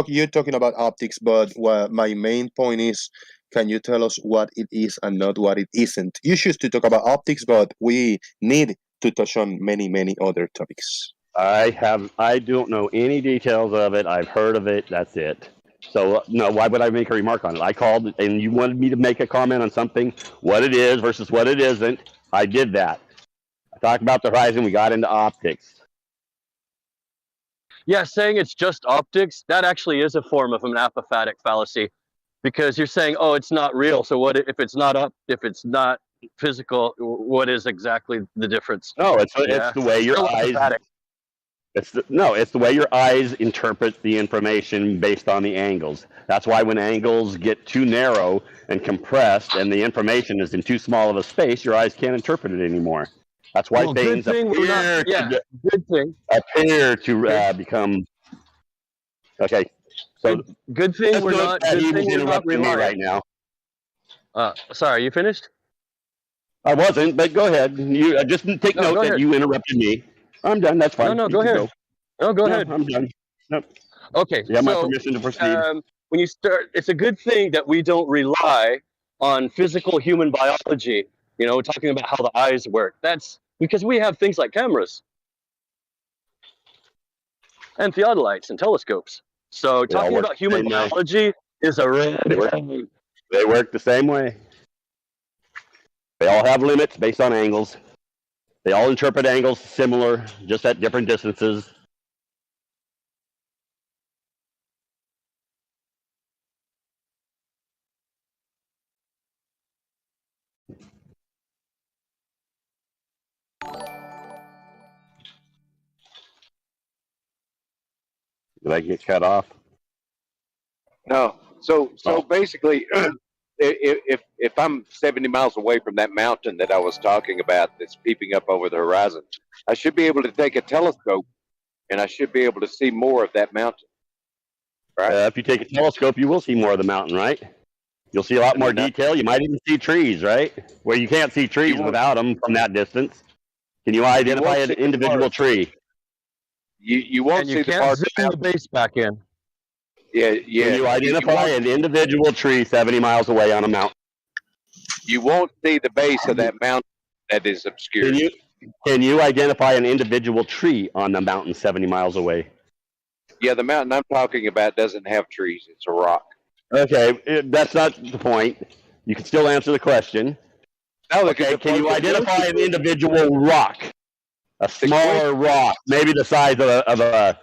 You're talking about optics, but what my main point is, can you tell us what it is and not what it isn't? You choose to talk about optics, but we need to touch on many other topics. I don't know any details of it. I've heard of it. That's it. So no, why would I make a remark on it? I called and you wanted me to make a comment on something, what it is versus what it isn't. I did that. I talked about the horizon. We got into optics. Yeah, saying it's just optics, that actually is a form of an apophatic fallacy, because you're saying, oh, it's not real. So what if it's not physical? What is exactly the difference? No, it's Yeah. the way your Still eyes. apophatic. It's the way your eyes interpret the information based on the angles. That's why when angles get too narrow and compressed, and the information is in too small of a space, your eyes can't interpret it anymore. That's why Well, things good thing we're not. Yeah, good thing. appear to become okay. So Good thing just we're note not. that Good he thing was we're not interrupting me right reliant. now. Sorry, you finished? I wasn't, but go ahead. You just take No, note go that ahead. you interrupted me. I'm done. That's fine. No, You go can ahead. No, go ahead. I'm done. Nope. Okay, You have my so permission to proceed. when you start, it's a good thing that we don't rely on physical human biology. You know, talking about how the eyes work. That's because we have things like cameras and theodolites and telescopes. So They all talking work about the human same way. biology is a red herring. They work the same way. They all have limits based on angles. They all interpret angles similar, just at different distances. Did I get cut off? No. So Oh. basically, if I'm 70 miles away from that mountain that I was talking about that's peeping up over the horizon, I should be able to take a telescope and I should be able to see more of that mountain. Right? If you take a telescope, you will see more of the mountain, right? You'll see a lot more detail. You might even see trees, right? Where you can't see trees without them from that distance. Can you identify an individual tree? You won't see the part. Zoom the base back in. Yeah. Can you identify an individual tree 70 miles away on a mountain? You won't see the base of that mountain that is obscured. Can you identify an individual tree on the mountain 70 miles away? Yeah, the mountain I'm talking about doesn't have trees. It's a rock. Okay, that's not the point. You can still answer the question. No, okay, can you identify an individual rock? A smaller rock, maybe the size of a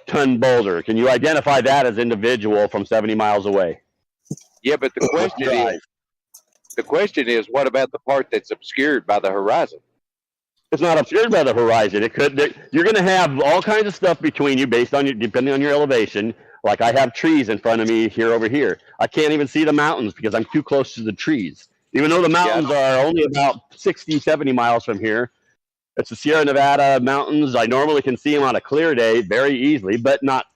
ton boulder. Can you identify that as individual from 70 miles away? Yeah, but the question is, what about the part that's obscured by the horizon? It's not obscured by the horizon. You're going to have all kinds of stuff between you depending on your elevation. Like I have trees in front of me over here. I can't even see the mountains because I'm too close to the trees. Even though the mountains are only about 60, 70 miles from here. It's the Sierra Nevada mountains. I normally can see them on a clear day very easily, but not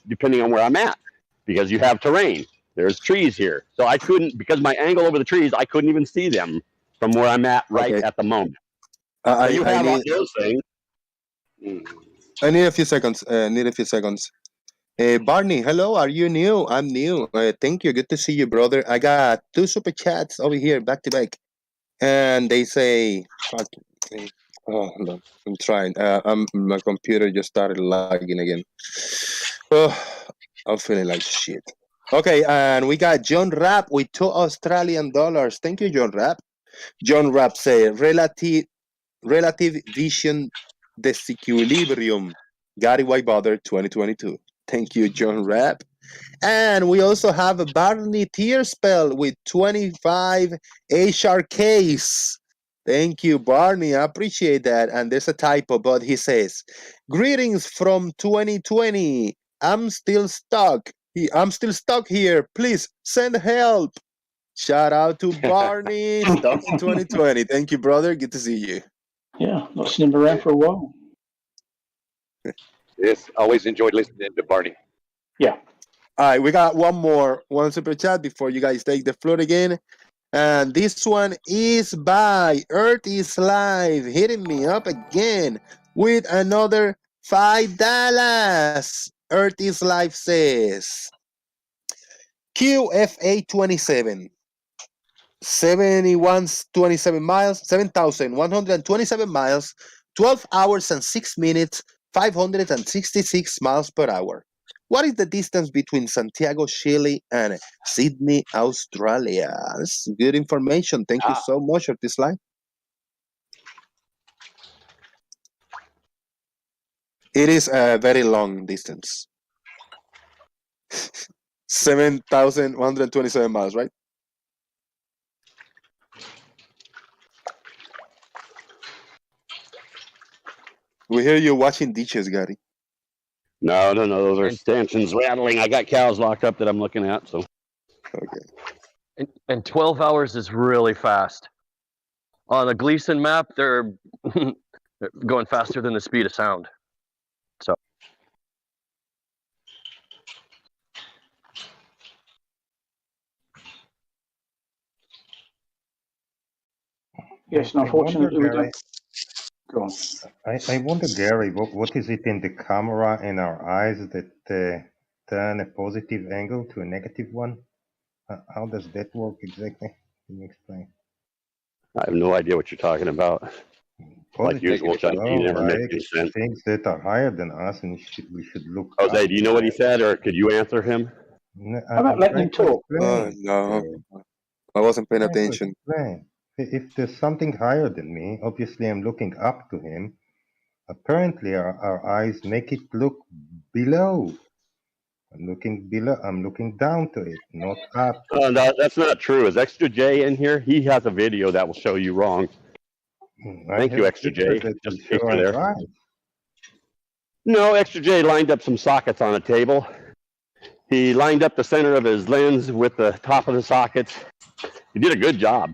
depending on where I'm at, because you have terrain. There's trees here. So I couldn't, because my angle over the trees, I couldn't even see them from where I'm at at the moment. So you have all those things. I need a few seconds. Barney, hello. Are you new? I'm new. Thank you. Good to see you, brother. I got 2 super chats over here, back to back, and they say, "Oh, no, I'm trying. My computer just started lagging again. Oh, I'm feeling like shit." Okay, and we got John Rapp with $2 Australian. Thank you, John Rapp. John Rapp said, relative vision disequilibrium. Gary White Bother 2022. Thank you, John Rapp. And we also have a Barney Tearspell with 25 HRKs. Thank you, Barney. I appreciate that. And there's a typo, but he says, greetings from 2020. I'm still stuck. I'm still stuck here. Please send help. Shout out to Barney, stuck in 2020. Thank you, brother. Good to see you. Yeah, not seen him around for a while. Yes, always enjoyed listening to Barney. Yeah. All right, we got one super chat before you guys take the floor again. And this one is by Earth is Live, hitting me up again with another $5. Earth is Live says, QFA 27. 7127 miles, 7,127 miles, 12 hours and 6 minutes, 566 miles per hour. What is the distance between Santiago, Chile, and Sydney, Australia? That's good information. Thank you so much for this line. It is a very long distance. 7,127 miles, right? We hear you watching dishes, Gary. No, those are stanchions rattling. I got cows locked up that I'm looking at. So, okay. And 12 hours is really fast. On the Gleason map, they're going faster than the speed of sound. So. Yes, and unfortunately, we don't. Go on. I wonder, Gary, what is it in the camera in our eyes that turn a positive angle to a negative one? How does that work exactly? Can you explain? I have no idea what you're talking about. Like usual, Chuck, you never make any sense. Things that are higher than us, and we should look. Jose, do you know what he said, or could you answer him? No, How about letting him talk? No, I wasn't paying attention. If there's something higher than me, obviously I'm looking up to him. Apparently, our eyes make it look below. I'm looking down to it, not up. No, that's not true. Is Extra J in here? He has a video that will show you wrong. Thank you, Extra J. Just in case you're there. Right. No, Extra J lined up some sockets on a table. He lined up the center of his lens with the top of the sockets. He did a good job.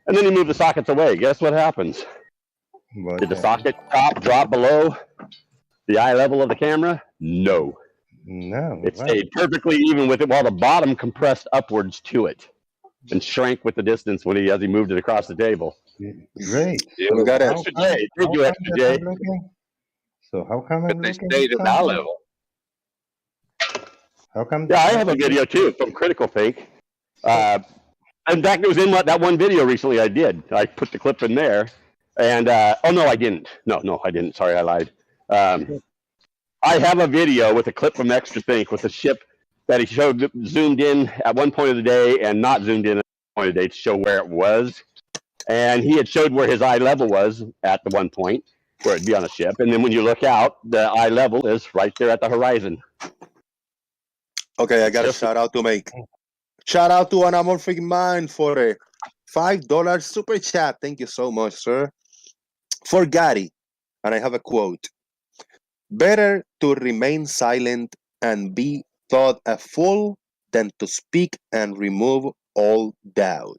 And then he moved the sockets away. Guess what happens? Did the socket top drop below the eye level of the camera? No. No. It stayed perfectly even with it while the bottom compressed upwards to it and shrank with the distance as he moved it across the table. Great. We got Extra J. Thank you, Extra J. So how come I'm They looking stayed at eye level. How come? Yeah, I have a video too from Critical Fake. In fact, it was in that one video recently I did. I put the clip in there. And, oh, no, I didn't. No, I didn't. Sorry, I lied. I have a video with a clip from Extra Think with a ship that he showed zoomed in at one point of the day and not zoomed in at one point of the day to show where it was. And he had showed where his eye level was at the one point where it'd be on a ship. And then when you look out, the eye level is right there at the horizon. Okay, I got a shout out to make. Shout out to Anamorphic Mind for a $5 super chat. Thank you so much, sir. For Gary, and I have a quote. Better to remain silent and be thought a fool than to speak and remove all doubt.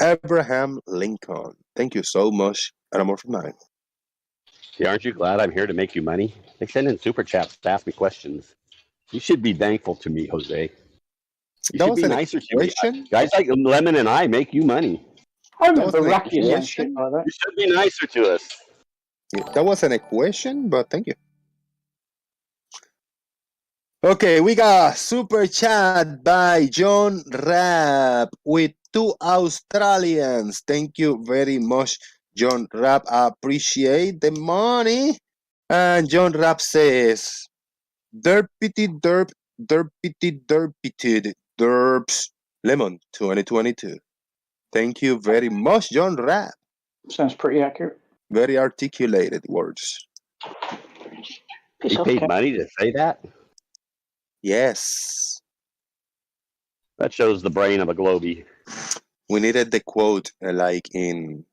Abraham Lincoln. Thank you so much, Anamorphic Mind. Hey, aren't you glad I'm here to make you money? They send in super chats to ask me questions. You should be thankful to me, Jose. You should be nicer to me. Guys like Lemon and I make you money. I remember Racky saying shit like that. You should be nicer to us. Yeah, that wasn't a question, but thank you. Okay, we got super chat by John Rapp with 2 Australians. Thank you very much, John Rapp. I appreciate the money. And John Rapp says, derpity derp, derpity derpity derps, lemon 2022. Thank you very much, John Rapp. Sounds pretty accurate. Very articulated words. Piss He off, paid Ken. money to say that? Yes. That shows the brain of a Globie. We needed the quote like in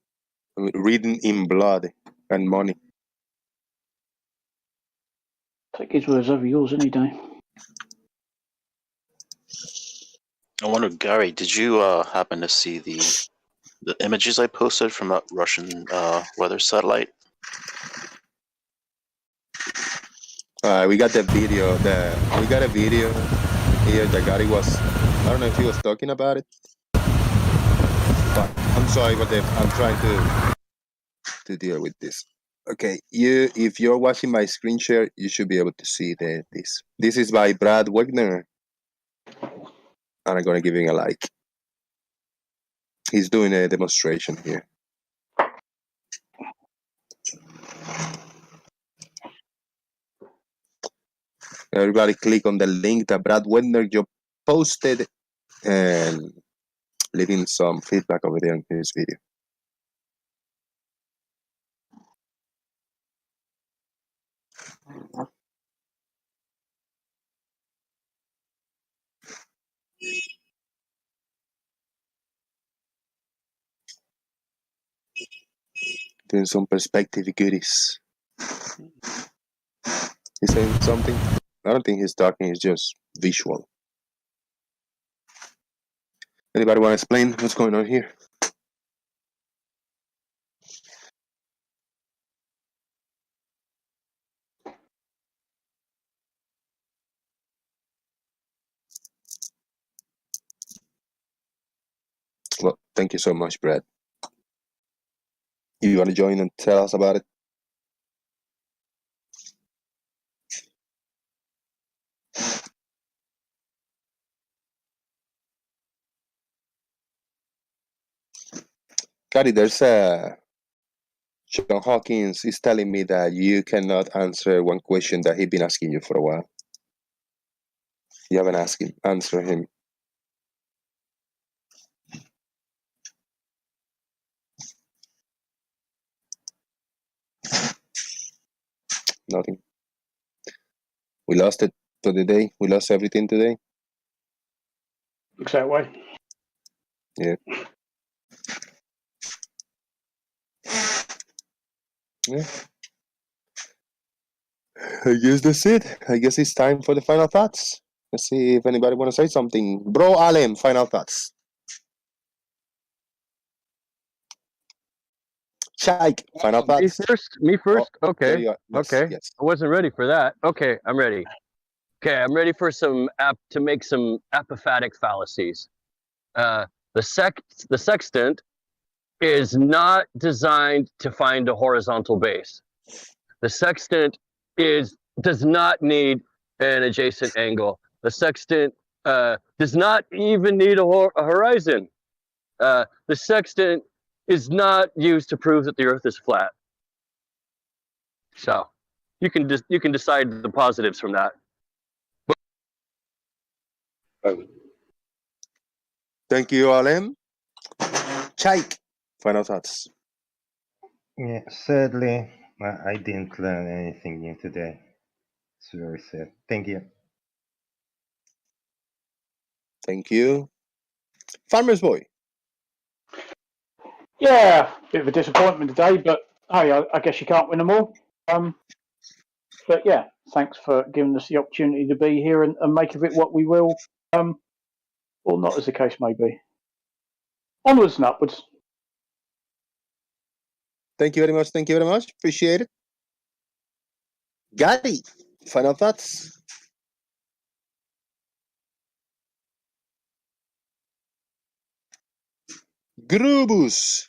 written in blood and money. Take his words over yours any day. I wonder, Gary, did you happen to see the images I posted from that Russian weather satellite? We got the video. We got a video here that Gary was. I don't know if he was talking about it, but I'm sorry, but I'm trying to deal with this. Okay, if you're watching my screen share, you should be able to see this. This is by Brad Wagner, and I'm gonna give him a like. He's doing a demonstration here. Everybody click on the link that Brad Wagner just posted and leaving some feedback over there in his video. Doing some perspective goodies. He's saying something? I don't think he's talking, it's just visual. Anybody want to explain what's going on here? Well, thank you so much, Brad. You want to join and tell us about it? Gary, there's John Hawkins is telling me that you cannot answer one question that he's been asking you for a while. You haven't asked him, answer him. Nothing. We lost it for the day. We lost everything today. Looks that way. Yeah. Yeah. I guess that's it. I guess it's time for the final thoughts. Let's see if anybody want to say something. Bro Allen, final thoughts. Shaik, final thoughts. Me first? Oh, there Okay. you are. Yes, Okay. yes. I wasn't ready for that. Okay, I'm ready. Okay, I'm ready for to make some apophatic fallacies. The sextant is not designed to find a horizontal base. The sextant does not need an adjacent angle. The sextant does not even need a horizon. The sextant is not used to prove that the Earth is flat. So you can decide the positives from that. Thank you, Alem. Shaik, final thoughts. Yeah, sadly, I didn't learn anything new today. It's very sad. Thank you. Thank you. Farmer's Boy. Yeah, bit of a disappointment today, but hey, I guess you can't win them all. But yeah, thanks for giving us the opportunity to be here and make of it what we will, or not, as the case may be. Onwards and upwards. Thank you very much. Thank you very much. Appreciate it. Gary, final thoughts. Grubus.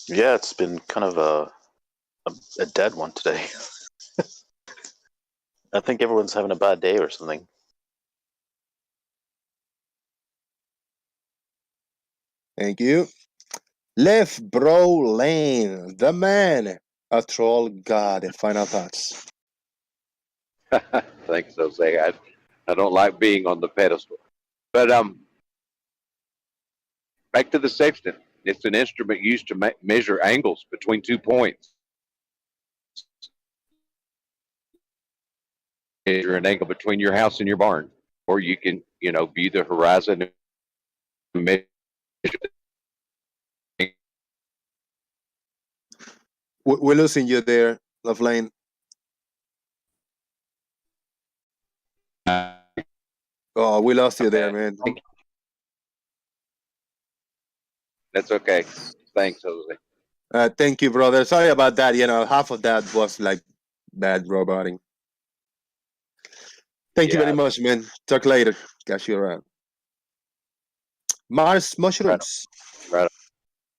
Yeah, it's been kind of a dead one today. I think everyone's having a bad day or something. Thank you. Left Bro Lane, the man, a troll god. Final thoughts. Thanks, Jose. I don't like being on the pedestal, but Back to the sextant. It's an instrument used to measure angles between 2 points. Measure an angle between your house and your barn, or you can, view the horizon and measure. We're losing you there, Loveline. Oh, we lost you there, man. That's okay. Thanks, Jose. Thank you, brother. Sorry about that. Half of that was like bad roboting. Thank you very much, man. Talk later. Catch you around. Mars mushrooms. Right.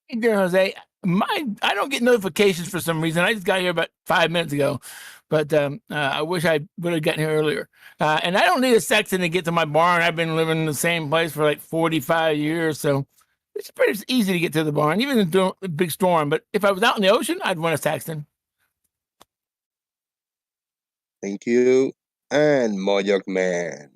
Hey there, Jose. I don't get notifications for some reason. I just got here about 5 minutes ago, but I wish I would have gotten here earlier. And I don't need a sextant to get to my barn. I've been living in the same place for like 45 years, so it's pretty easy to get to the barn, even in a big storm. But if I was out in the ocean, I'd want a sextant. Thank you. And Mojok Man.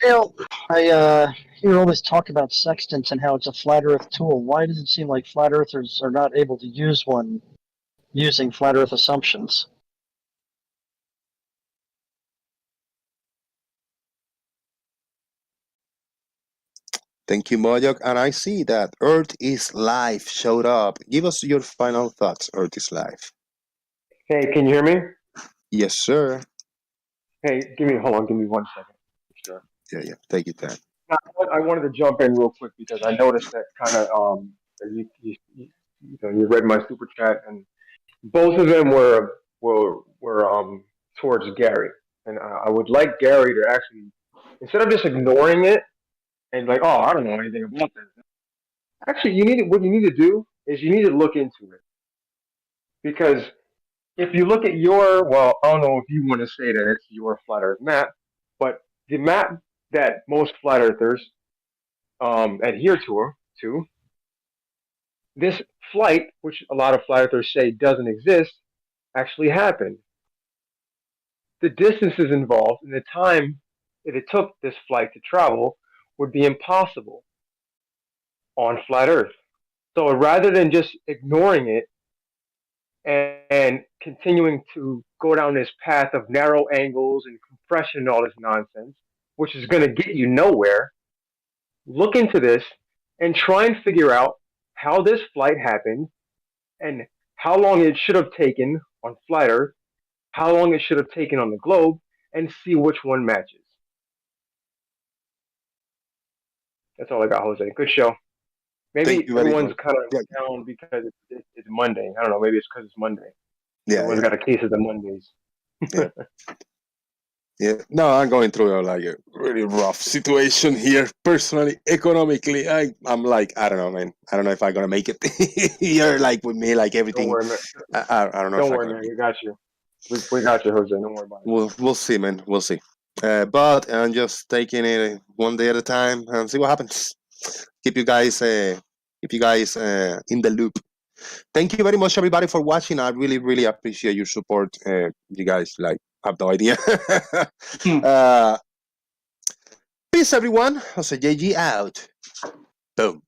Well, I hear all this talk about sextants and how it's a flat Earth tool. Why does it seem like flat Earthers are not able to use one using flat Earth assumptions? Thank you, Mojok. And I see that Earth is Life showed up. Give us your final thoughts, Earth is Life. Hey, can you hear me? Yes, sir. Hey, hold on, give me 1 second. Sure. Yeah. Take your time. I wanted to jump in real quick because I noticed that kind of you read my super chat and both of them were towards Gary, and I would like Gary to actually, instead of just ignoring it and like, oh, I don't know anything about this. Actually, what you need to do is you need to look into it, because if you look at I don't know if you want to say that it's your flat Earth map, but the map that most flat earthers adhere to, this flight, which a lot of flat earthers say doesn't exist, actually happened. The distances involved and the time that it took this flight to travel would be impossible on flat Earth. So rather than just ignoring it and continuing to go down this path of narrow angles and compression and all this nonsense, which is going to get you nowhere, look into this and try and figure out how this flight happened and how long it should have taken on flat Earth, how long it should have taken on the globe, and see which one matches. That's all I got, Jose. Good show. Maybe everyone's kind of down because it's Monday. I don't know. Maybe it's because it's Monday. Yeah, everyone's got a case of the Mondays. Yeah. No, I'm going through a really rough situation here. Personally, economically, I'm like, I don't know, man. I don't know if I'm gonna make it. You're like with me, like everything. Don't worry, man. I don't know. Don't worry, man. We got you. We got you, Jose. Don't worry about it. We'll see, man. We'll see. But I'm just taking it one day at a time and see what happens. Keep you guys in the loop. Thank you very much, everybody, for watching. I really, really appreciate your support. You guys have no idea. Peace, everyone. Jose JG out. Boom.